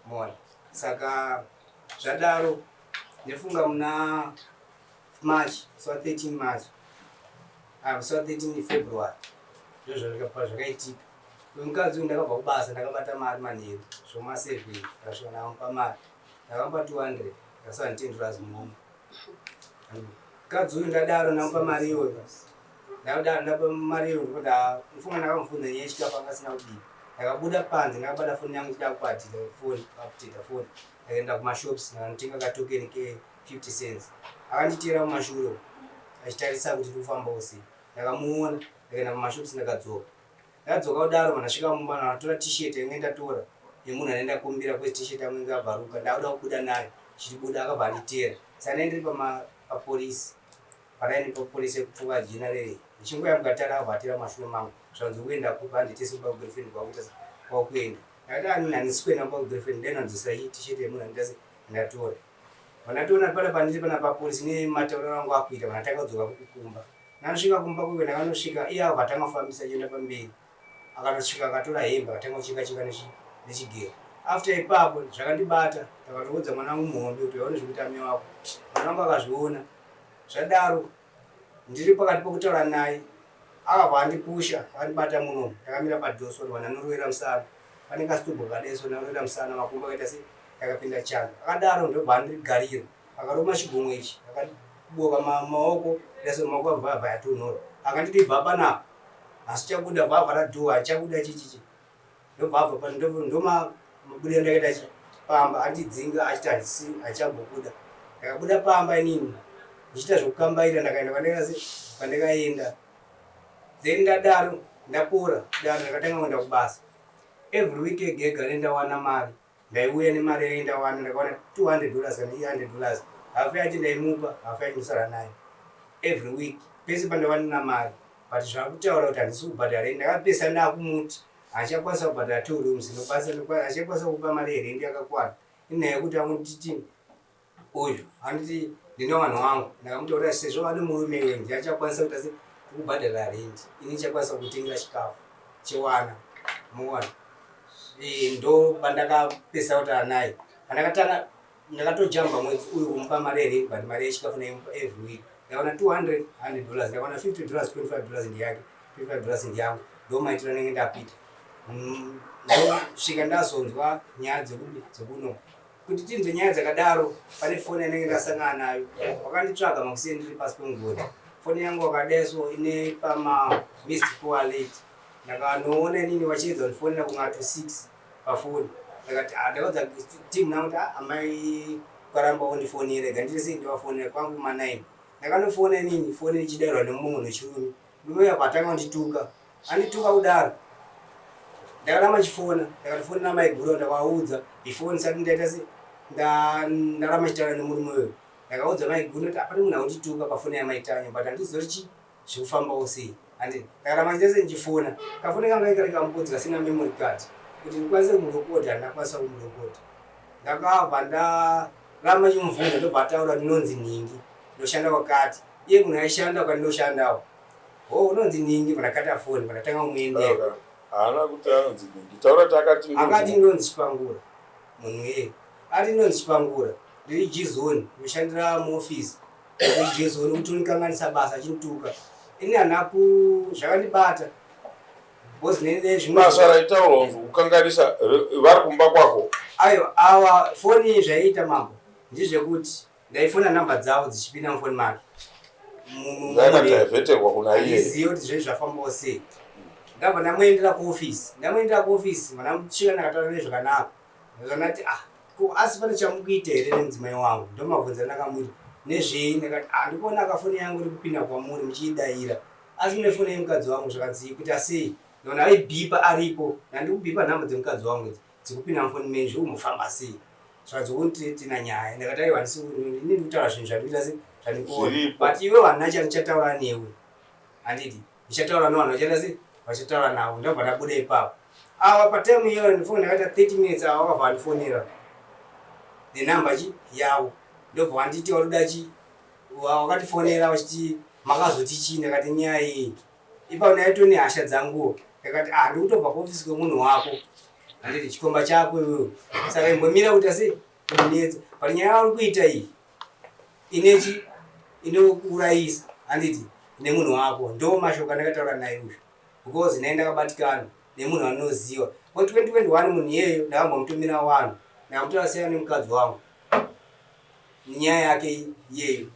mona saka zvadaro ndifunga muna March so 13 March so 13 February zvakaitika mukadzi uyu ndakabva kubasa ndakabata mari manheru zvoma 7 ndasvika namupa mari ndakamba 200 ndakasava $10 muhomwe mukadzi uyu ndadaro namupa mari iyoyo ndakadaro ndapa mari iyoyo ndikuti ndifunga ndakamubvunza nyaya yechikafu angasina kudii ndakabuda panze ndakabata foni yangu chida kukwatira foni aputeta foni ndakaenda kumashops ndakanotenga katokeni ke 50 cents akanditera mumashure achitarisa kuti tikufamba usiku ndakamuona ndakaenda kumashops ndakadzoka kudaro ndasvika mumba ndatora t-shirt yangu ndatora yemunhu anaenda kumbira kwe t-shirt yangu ingabvaruka ndakuda kubuda nayo chiribuda akabva anditera saka ndaenderi papolisi paraini papolisi ekupfuka general ndichingoyamukatara akabvatira mashure mangu zvanzi kuenda kupa handitese kuba kugirlfriend kwakuita kwakuenda ndakati anini handisi kuenda kuba kugirlfriend ndainonzisa t-shirt yemunhu anditase ndatora vanatoona pala pandiri pana papolisi nematauriro angu akuita vanatanga kudzoka kukumba nanosvika kumba kuiwe ndakanosvika iye akabva atangafambisa chienda pamberi akanosvika akatora hembe akatanga kucheka nechigero after ipapo zvakandibata ndakatoudza mwana wangu muhombe kuti waone zvekuti ame wako mwana wangu akazviona zvadaro ndiri pakati pokutaura naye akabva andipusha akandibata munomu ndakamira padhosori wana norwera musana pane kasitubho kadeso norwera musana makumbo akaita se akapinda chando akadaro ndobva andirigarira akaroma chigumwe ichi akaboka maoko deso maoko abva yatonhora akanditi bva napo asi chabuda bva radhuwa chabuda chichichi ndobva pa ndoma mabuda ndakaita pamba andidzinga achiti achambobuda ndakabuda pamba inini ndichita zvokukambaira ndakaenda pandakaenda then ndadaro ndapora daro ndakatanga kuenda kubasa every week egega nendawana mari ndaiuya nemari yaindawana ndakawana $200 and $100 hafu yacho ndaimupa hafu yacho ndosara nayo every week pese pandawana mari but zvakutaura kuti handisi kubhadhara ndakapesa ndakumuti achakwanisa kubhadhara tourooms achakwanisa kupa mari yerendi yakakwana inyaya yekuti amutiti uyu handiti ndina vanhu vangu ndakamutaura sezvo vane murume wendi achakwanisa kuti asi kubhadhara rendi ini chakwanisa kutengera chikafu chewana muwana ndo pandakapesa kuti anaye pandakatanga ndakatojamba mwedzi uyu kumupa mari yerendi but mari yechikafu naimupa every week ndakaona $200 ndakaona $50 $25 ndiyake $25 ndiyangu ndo maitiro anenge ndapita ndosvika ndazonzwa nyaya dzekuno kuti tinzwe nyaya dzakadaro pane foni yanenge ndasangana nayo wakanditsvaga makuseni ndiri pasi pemugodi foni yangu wakadaiso ine pama missed call alert ndakanoona inini vachiedza kundifonera kungato 6 pafoni ndakati ndakaudza timu nangu kuti amai kwaramba undifonere gandiri ndivafonera kwangu ma9 ndakanofona inini foni ichidairwa nemumwe nechirume ndinoya patanga ndituka andituka kudaro ndakaramba chifona ndakatofonera maiguro ndakaudza ifoni sati ndaita se ndaramba chitaura nemurume wewe ndakaudza maiguro kuti apane munhu aundituka pafoni yamaitanya but handizori chi zvikufambawo sei andi ndakaramba ndese ndichifona kafoni kangu ikareka mubudzi kasina memory card kuti ndikwanise kumurekodi handakwanisa kumurekodi ndakabva ndaramba chimubvunza ndobva ataura ndinonzi Ningi ndoshanda kwakati iye munhu aishanda kwandoshandawo unonzi Ningi pandakata foni pandatanga kumuendera haana kuti anonzi Ningi taura takati akati ndonzi Chipangura munhu iye ati ndonzi Chipangura ndiri G-Zone ndoshandira muofisi G-Zone kuti unikanganisa basa achinituka ini hanaku zvakandibata basa raitaurwa kukanganisa vari kumba kwako ayo awa foni zvaiita mambo ndizvekuti ndaifona namba dzavo dzichipinda mufoni make ndakatavheterwa kuna iye iziyo kuti zvei zvafambawo sei ndabva ndamuendera kuofisi mandamusvika ndakataura nezvakanaka ndakati asi pane chamukuita here nemudzimai wangu ndomabvunza ndakamuita nezvei ndakati ndikuona akafoni yangu iri kupinda kwamuri muchiidayira asi mune foni yemukadzi wangu zvakadzii kuti asei ndona aibhipa aripo nandikubhipa nhamba dzemukadzi wangu dzikupinda mufoni menje umufamba sei zvadzokuti tina nyaya ndakati aiwa ini ndikutaura zvinhu zvandikuita se but iwe wanacha nichataura newe anditi nichataura nawo nachenda sei wachataura nawo ndabva ndabuda ipapo awa patime iyo ndifuna ndakaita 30 minutes awa wakabva ndifonera the number yawo ndobva wanditi waruda wakatifonera wachiti makazoti chii ndakati nyaya iyi ipapo ndaito nehasha dzanguwo ndakati ndikutobva kuofisi kwemunhu wako anditi chikomba chako iwewe saka imbomira kuti sei kunetsa pari nyaya yauri kuita iyi inechi inokuurayisa anditi nemunhu wako ndo mashoko andakataura naye uyu because naye ndakabatikana nemunhu anoziva mu 2021 munhu iyeyo ndakambomutumira vanhu ndakamutora seya nemukadzi wangu nenyaya yake iyeyo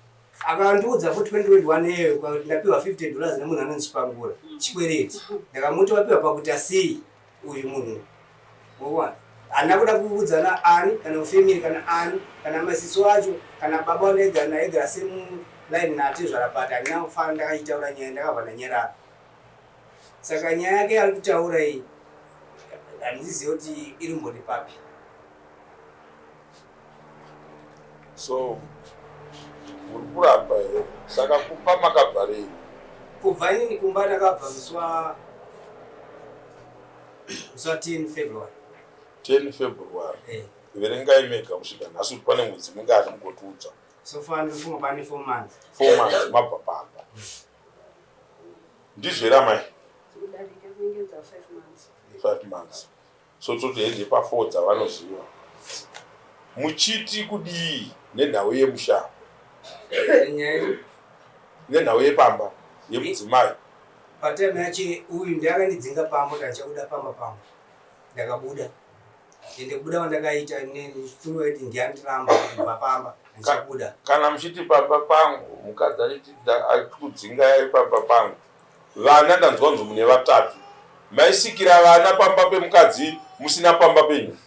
akandiudza for 2021 iyeyo ndapiwa $50 nemunhu anondichipangura chikwereti ndakamuti wapiwa pakuti sei uyu munhu handina kuda kuudzana ani kana family kana ani kana masiso acho kana baba wanega naegara semulaini nate zvarapata handina kufana ndakachitaura nyaya ndakabva ndanyarara saka nyaya yake ari kutaura iyi handizivi kuti iri mboni papi so muri kuramba here saka kumba makabva rei kubva inini kumba ndakabva muswa 10 February 10 February verengai mega kusvika nhasi kuti pane mwedzi mungati mugotiudza so far ndifunga pane 4 months mabva pamba ndizvera mai 5 months so totoende pa4 dzavanoziva muchiti kudii nenhau yemusha nenhau yepamba yemudzimai patime yache uyu ndakandidzinga pamba ndachabuda pamba pangu ndakabuda ende kubuda kwandakaita nefulueti ndiyandiramba kubva pamba ndichabuda kana muchiti pamba pangu mukadzi achiti akudzingai pamba pangu vana ndanzwa nzwa mune vatatu maisikira vana pamba pemukadzi musina pamba penyu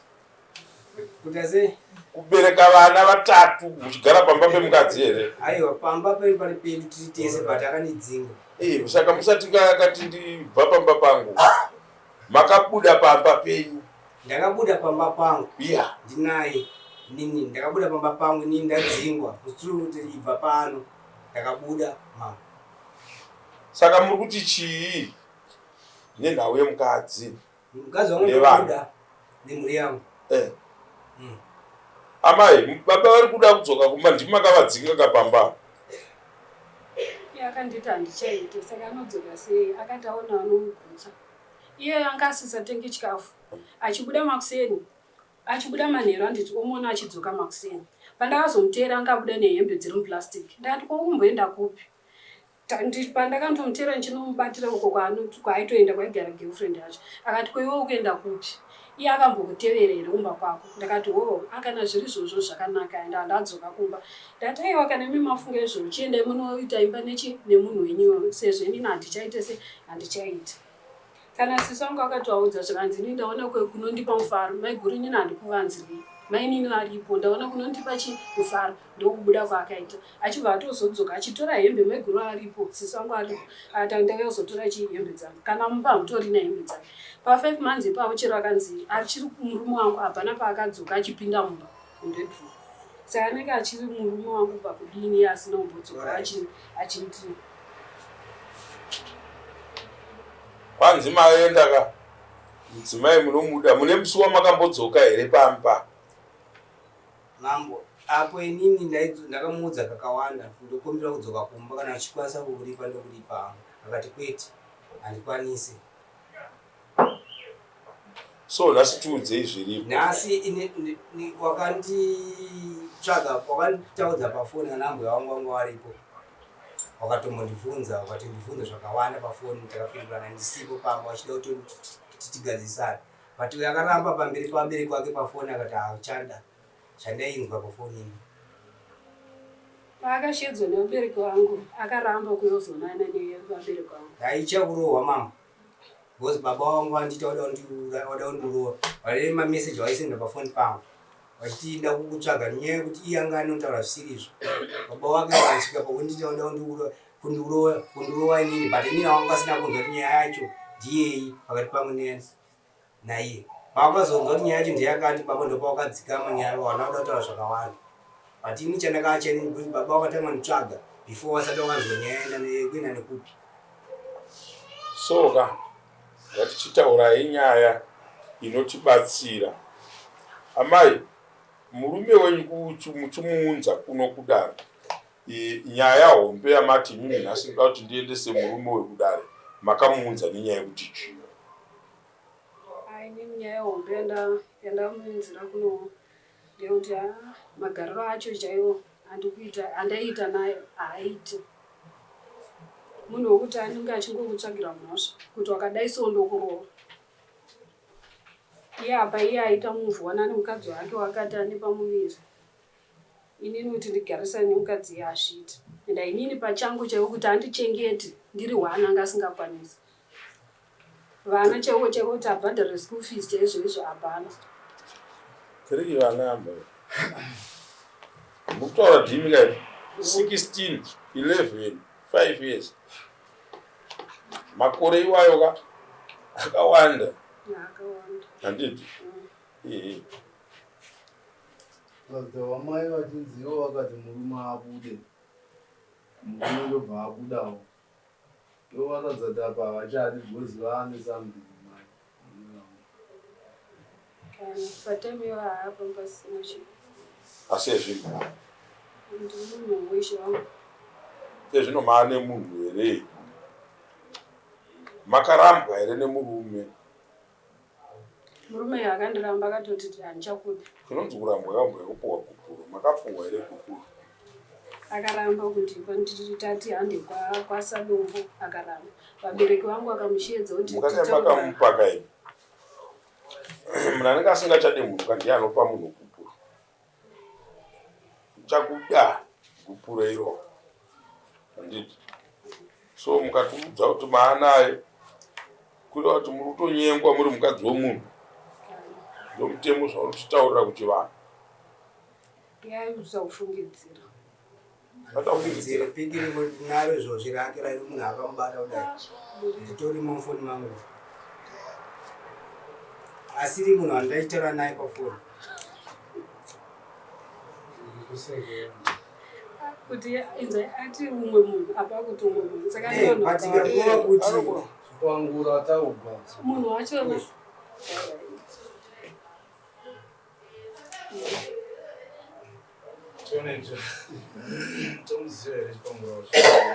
kuta sei kubereka vana vatatu muchigara pamba pemukadzi here aiwa pamba pedu pane pedu tiri tese but akandidzinga saka musati akati ndibva pamba pangu makabuda pamba penyu ndakabuda pamba pangu iya ndinaye nini ndakabuda pamba pangu nini ndadzingwa kusiri kuti ibva pano ndakabuda mama saka muri kuti chii nenhau yemukadzi mukadzi wangu ndabuda nemhuri yangu amai baba vari kuda kudzoka kumba ndimi makavadzinga kapamba akanditi handichaite saka anodzoka sei akati aona anomugutsa iye anga asisatenge chikafu achibuda makuseni achibuda manheru anditi omona achidzoka makuseni pandakazomuteera angabuda nehembe dziri muplastic ndakati kwakumboenda kupi pandakandomuteera ndichinomubatira uko kwaaitoenda kwaigara girlfriend yacho akati kwaiwe ukuenda kupi iye akambokutevera here kumba kwako ndakati akana zviri izvozvo zvakanaka ende handadzoka kumba ndati aiwa kana imi mafunga izvozvo chiendai munoita imba nemunhu wenyu sezvo inini handichaite se handichaita kana sisi wangu akativaudza zvikanzi ini ndaona kunondipa mufaro maiguru inini handikuvanzirei mainini aripo ndaona kunondipa mufaro ndokubuda kwaakaita achibva atozodzoka achitora hembe maiguru aripo sisi wangu aripo ndakazotora hembe dzangu kana mumba mutorina hembe dzangu pa5 months ipapo chero akanzi achiri murume wangu hapana paakadzoka achipinda mumba mubedroom saka anenge achiri murume wangu pakudini asina kumbodzoka achindii kwanzi maenda ka mudzimai munomuda mune musi wamakambodzoka here pamba mambo apo inini ndakamuudza kakawanda ndokumbira kudzoka kumba kana achikwanisa kukuripa ndokuripa akati kwete handikwanisi so nhasi tiudzei zviripo nhasi wakanditsvaga wakanditaudza pafoni kana mbuya wangu wangu varipo wakatombondibvunza wakatondibvunza zvakawanda pafoni takapindurana ndisipo pamba wachida kuti tigadzisane but akaramba pamberi pabereki wake pafoni akati chanda chandainzwa pafoni ini paakashedzwa nevabereki vangu akaramba kuyozonana nevabereki vangu haichakurohwa mama because baba wangu anditi wada kundirohwa valere mameseji vaisenda pafoni pangu vachiti ida kukutsvaga nenyaya yekuti iye anga anotaura zvisirizvo baba wake akasvika pakunditi wada kundirohwa inini but inini wangu asina kunzwa kuti nyaya yacho ndiyei pakati pangu naiye pakazonzwa kuti nyaya yacho ndeyakati baba ndopa wakadzikama nyaya wana uda kutaura zvakawanda ati ini chandakacheni kuti baba wakatanga nitsvaga before wasati wanzonyaenda nekuenda nekupi. Soka ngatichitaurai nyaya inotibatsira. Amai, murume wenyu muchimuunza kuno kudare, nyaya hombe yamati mimi nhasi ndoda kuti ndiendese murume wekudare, makamuunza nenyaya yekuti chii? Ini nyaya hombe yandamuunzira kuno ndeyekuti magariro acho chaiwo andaita naye haaiti. Munhu wekuti anenge achingokutsvagira mhosva kuti wakadai so ndokuroora. Iye apa iye aita muvhona nemukadzi wake wakati ane pamuviri. Inini kuti ndigarisane nemukadzi iye hazviiti. Enda inini pachangu chaiwo kuti andichengete ndiri hwana anga asingakwanisi. Vana chaiwo kuti abhadhare school fees chaizvo hapana. Tiri vana amba. Mukutaura dhimi kai 16, 11, 5 years. Makore iwayo ka akawanda. Akawanda. Handiti? Saka wamai vachinziva vakati murume abude. Murume ndobva abudawo. Ndovaradza kuti apa vachadi because vaane something mai. Patime iva haapa pasina chinhu. Asi ezvino. Ndimunhu weshe wangu. Ezvino maane munhu here? Makarambwa here nemurume? Murume akandiramba akatoti handichakudi. Kunonzi kurambwa yambwa yekupuwa gupuro. Makapuwa here gupuro? Akaramba kundipa tati hande kwaSadombo akaramba. Vabereki vangu vakamushedza kuti makamupa kai. Munhu anenge asingachade munhu kandiye anopa munhu gupuro. Chakuda gupuro iro. Handiti? So mukatiudza kuti maanaye kureva kuti muri kutonyengwa muri mukadzi womunhu. Ndomutemo zvaunotitaurira kuti vanhu. Yaita kufungidzira. Vatafungidzira. Pikiri naro izvozvi rake rari munhu akamubata kudai. Nditori mufoni mangu. Asiri munhu andaitaura naye pafoni. Kuti ati umwe munhu apa kuti umwe munhu. Saka ndinoona kuti Kwangura taubva. Munhu wacho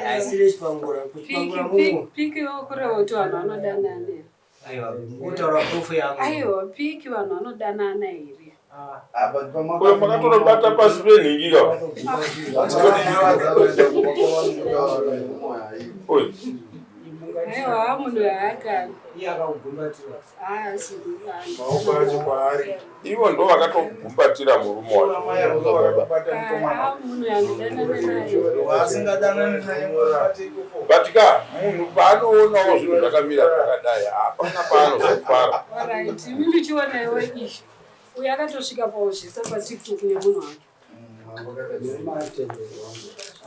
asiri chipangura kuchipangura munhu. Piki wokureva kuti vanhu vanodanana. Aiwa, kutaura profu yangu. Aiwa, piki vanhu vanodanana here. Uyo makatonobata pasi penhingi ka. Oi. Aiwa, munhu yaakani. Iye akakugumbatira. Maoko acho kwaari. Ivo ndo vakatogumbatira murume wacho. Munhu yangodanana naye. Wasingadanani naye Batika munhu paanoonawo zvinhu zvakamira zvakadai hapana paanozofara. Alright, mimi ndichionaiwo izvi. Uyo akatosvika pauzvisa paTikTok nemunhu wake.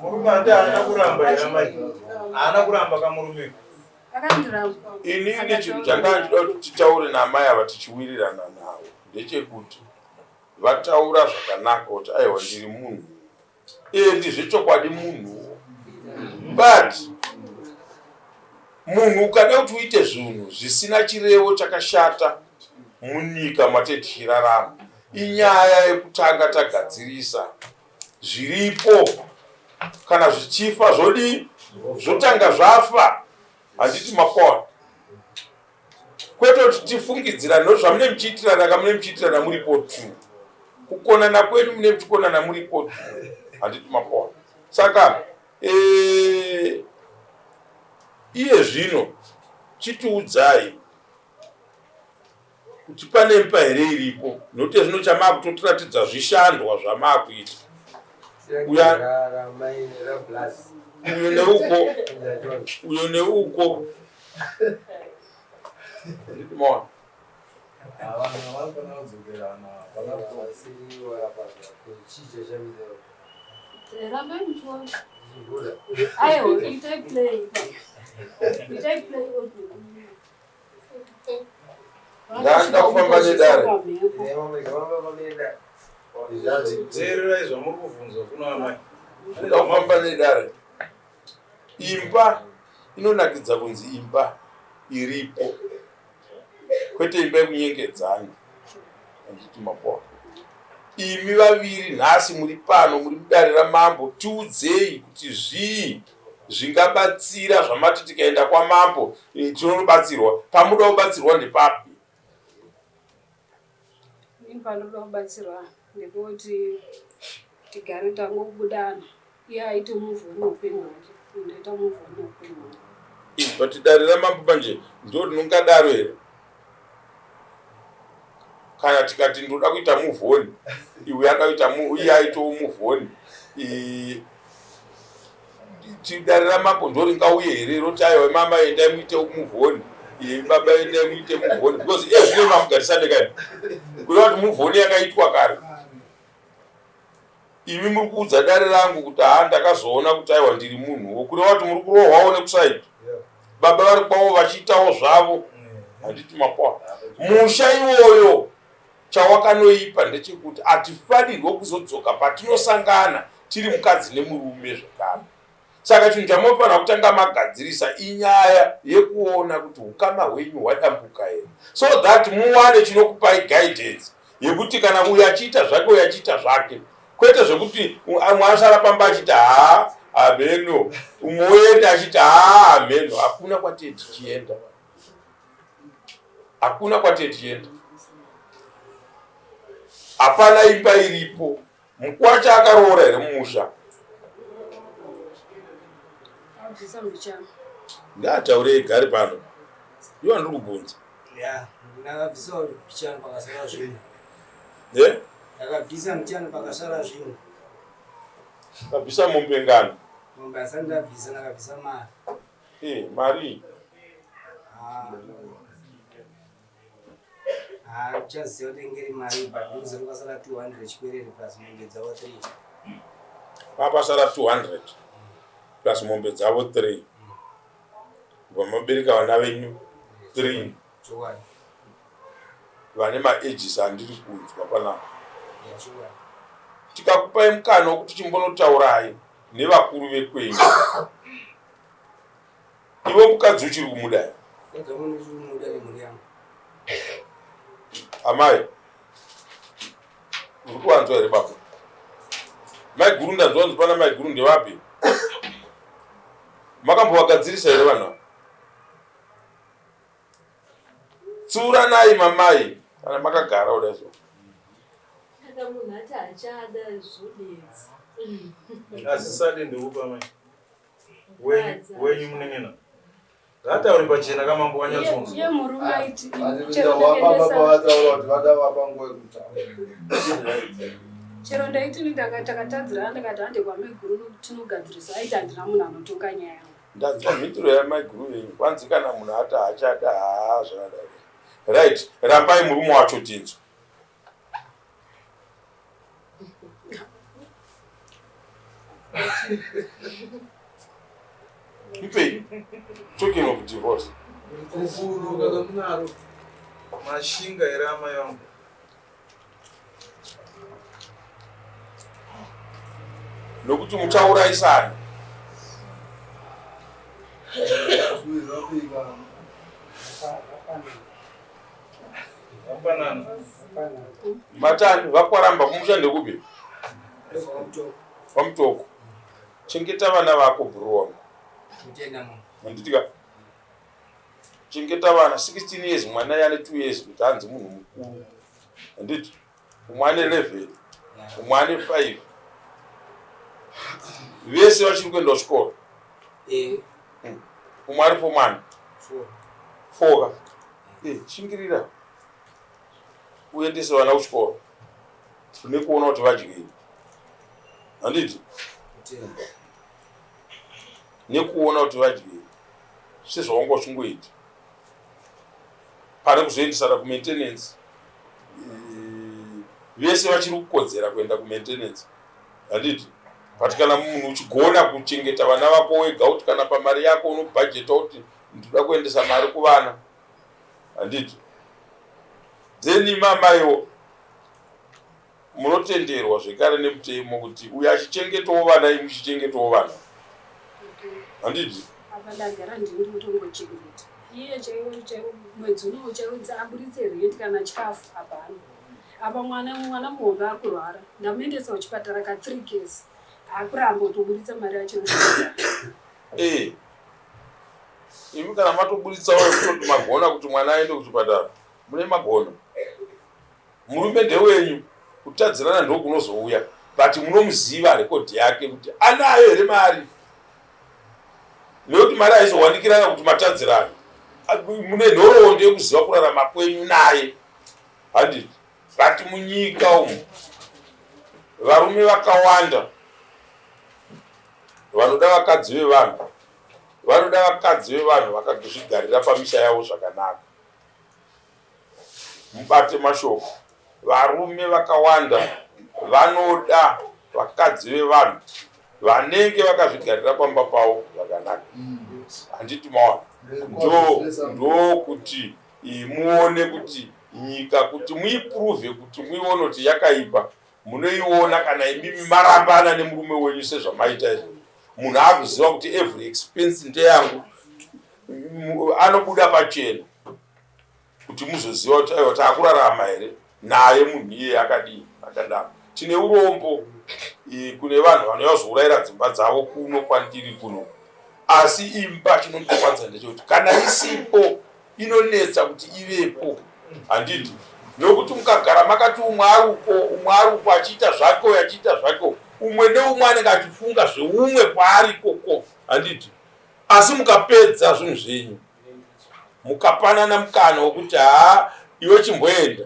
murume ati haana kuramba here mai. Haana kuramba kamurume. Akandiramba. Inini chinhu chandandoda kuti titaure namai ava tichiwirirana navo ndechekuti vataura zvakanaka kuti aiwa ndiri munhu. Ndizvechokwadi munhu. But munhu ukada kuti uite zvinhu zvisina chirevo chakashata munyika matete tichirarama, inyaya yekutanga tagadzirisa zviripo. Kana zvichifa zvodi zvotanga zvafa. Handiti makona. Kwete kuti tifungidzira ndozvamune muchiitirana kamune muchiitirana muripo tu. Kukonana kwenu mune muchikonana muripo tu. Handiti makona. Saka iye zvino chitiudzai kuti pane mpa here iripo, nokuti zvino chamakutotiratidza zvishandwa zvamakuita. Uyo neuko. Ndimona. Rambai muchiona. Aiwa, itai play. Itai play audio. Ndakufamba nedare. Zero izvo muri kuvunzwa kuna amai. Ndakufamba nedare. Imba inonakidza kunzi imba iripo. Kwete imba yekunyengedzana. Anditi mapo. Imi vaviri nhasi muri pano muri mudare ramambo, tiudzei kuti zvii zvingabatsira zvamati tikaenda kwamambo tinobatsirwa. Pamuda kubatsirwa ndepapi? Panoda kubatsirwa ndekuti tigare tangobudana. Iye aite muvhu upenyu hwake, ndoita muvhu upenyu hwake. But dare ramambo panje ndo rinongadaro here. Kana tikati ndoda kuita muvhoni, iwe akaita iye aitawo muvhoni. Dare ramambo ndo ringauye here roti aiwa mama endai muite muvhoni. Baba endai muite muvhoni. Because zvino mamugarisane kai. Kureva kuti muvhoni yakaitwa kare. Imi muri kuudza dare rangu kuti ndakazoona kuti aiwa ndiri munhuwo. Kureva kuti muri kurohwawo nekusaidi. Baba vari kwavo vachiitawo zvavo. Handiti mapo. Musha iwoyo chawakanoipa ndechekuti hatifanirwe kuzodzoka patinosangana tiri mukadzi nemurume zvekare. Saka chinhu chamunofanira kutanga magadzirisa inyaya yekuona kuti ukama hwenyu hwadambuka here. So that muwane chinokupai guidance yekuti kana uyu achiita zvake uyu achiita zvake. Kwete zvekuti mwasara pamba achiti ameno, umoenda achiti ameno. Hakuna kwatiri tichienda. Hakuna kwatiri tichienda. Hapana imba iripo. Mukwacha akaroora here mumusha. Ngataure egare pano. Iwo ndiri kubvunza. Ndakabvisa pichano pakasara zvino. Ndakabvisa muchano pakasara zvino. Ndabvisa mumbengano. Mombe asati ndabvisa ndakabvisa mari. Mari. Uchaziva kuti ngeri mari padhuze pakasara 200 chikwerere plus mombe dzavo 3. Papasara 200 plus mombe dzavo 3. Vamabereka vana venyu 3. Vane maages andiri kunzwa panapa. Tikakupai mukana wekuti chimbonotaurai nevakuru vekwenyu. Iwe mukadzi uchiri kumuda. Amai. Uri kuwanzwa here baba? Mai guru ndanzwa pana mai guru ndevapi? Makambovagadzirisa here vanhu? Tsura nai mamai. Kana makagara kudai so. Kana munhu ati achada zvodetsi. Asisade ndeupa mai. Wenyu munenena. Ngataure pachena kamambo wanyatsonzwa. Ye murume aiti chero ndaiti ndakatadzira ndakati hande kwameguru tinogadzirisa aiti handina munhu anotonga nyaya yangu. Ndanzwa mhinduro yamaiguru yenyu. Kwanzi kana munhu ati achada zvakadai. Right, rambai murume wacho tinzwa. Ipei, talking of divorce. Mashinga irama yangu. Nokuti muchauraisana. Matani vakwaramba kumushande kupi? Pamutoko. Chengeta vana vako bro. Manditika. Chengeta vana 16 years mwana yane 2 years kuti hanzi munhu mukuru. Anditi umwane 11, umwane 5. Vese vachiri kuenda kuchikoro. Umwari pomwana 4. Shingirira. Uendese vana kuchikoro. Nekuona kuti vadyei. Anditi nekuona kuti vadyei. Sezvawangu chingoita. Pane kuzoendesana kumaintenance. Vese vachiri kukodzera kuenda kumaintenance. Anditi but kana munhu uchigona kuchengeta vana vako wega kuti kana pamari yako unobhajeta kuti ndoda kuendesa mari kuvana. Anditi then mamaiwo munotenderwa zvekare nemutemo kuti uyo achichengetawo vana imi muchichengetawo vana. Handiti? Apandagara ndiri kutongochengeta. Iye chaiwo mwedzi unowo chaiwo aburitse rent kana chikafu hapana. Apa mwana muhombe ari kurwara. Ndamuendesa kuchipatara ka 3 cases. Akuramba kutoburitsa mari yacho. Imi kana matoburitsawo kuti magona kuti mwana aende kuchipatara. Mune magona. Murume ndewenyu kutadzirana ndo kunozouya. But munomuziva rekodhi yake kuti anayo here mari. Nekuti mari aizowanikirana kuti matadzirana. Mune nhoroondo yekuziva kurarama kwenyu naye. Handiti? But munyika umu varume vakawanda vanoda vakadzi vevanhu. Vanoda vakadzi vevanhu vakazvigarira pamisha yavo zvakanaka. Mubate mashoko. Varume vakawanda vanoda vakadzi vevanhu vanenge vakazvigarira pamba pavo zvakanaka. Handiti maona? Ndo kuti muone kuti nyika kuti muiprove kuti muione kuti yakaipa munoiona kana imimi marambana nemurume wenyu sezvamaita izvo. Munhu akuziva kuti every expense ndeyangu anobuda pachena kuti muzoziva kuti aiwa taakurarama here naye munhu iye akadii akadaro. Tine urombo kune vanhu vanozourayira dzimba dzavo kuno kwandiri kuno. Asi imba chinondorwadza ndechekuti kana isipo inonetsa kuti ivepo. Handiti? Nokuti mukagara makati umwe ari uko achiita zvake uyo achiita zvake umwe neumwe anenge achifunga zveumwe kwaari koko. Handiti? Asi mukapedza zvinhu zvenyu mukapanana mukana wokuti iwe chimboenda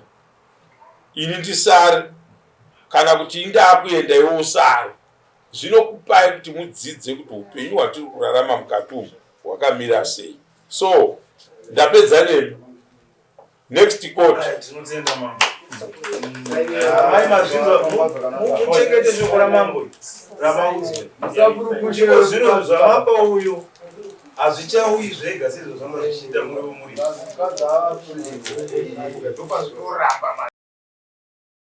ini ndisare kana kuti indakuenda iwe usare. Zvinokupai kuti mudzidze kuti upenyu hwatiri kurarama mukati umu hwakamira sei. So ndapedza nemi. Next court. Tinotenda mambo. Mai mazvinzo muchengete shoko ramambo. Ramaudzwe. Zvino zvamapa uyu hazvichauyi zvega sezvo zvanga zvichiita muri.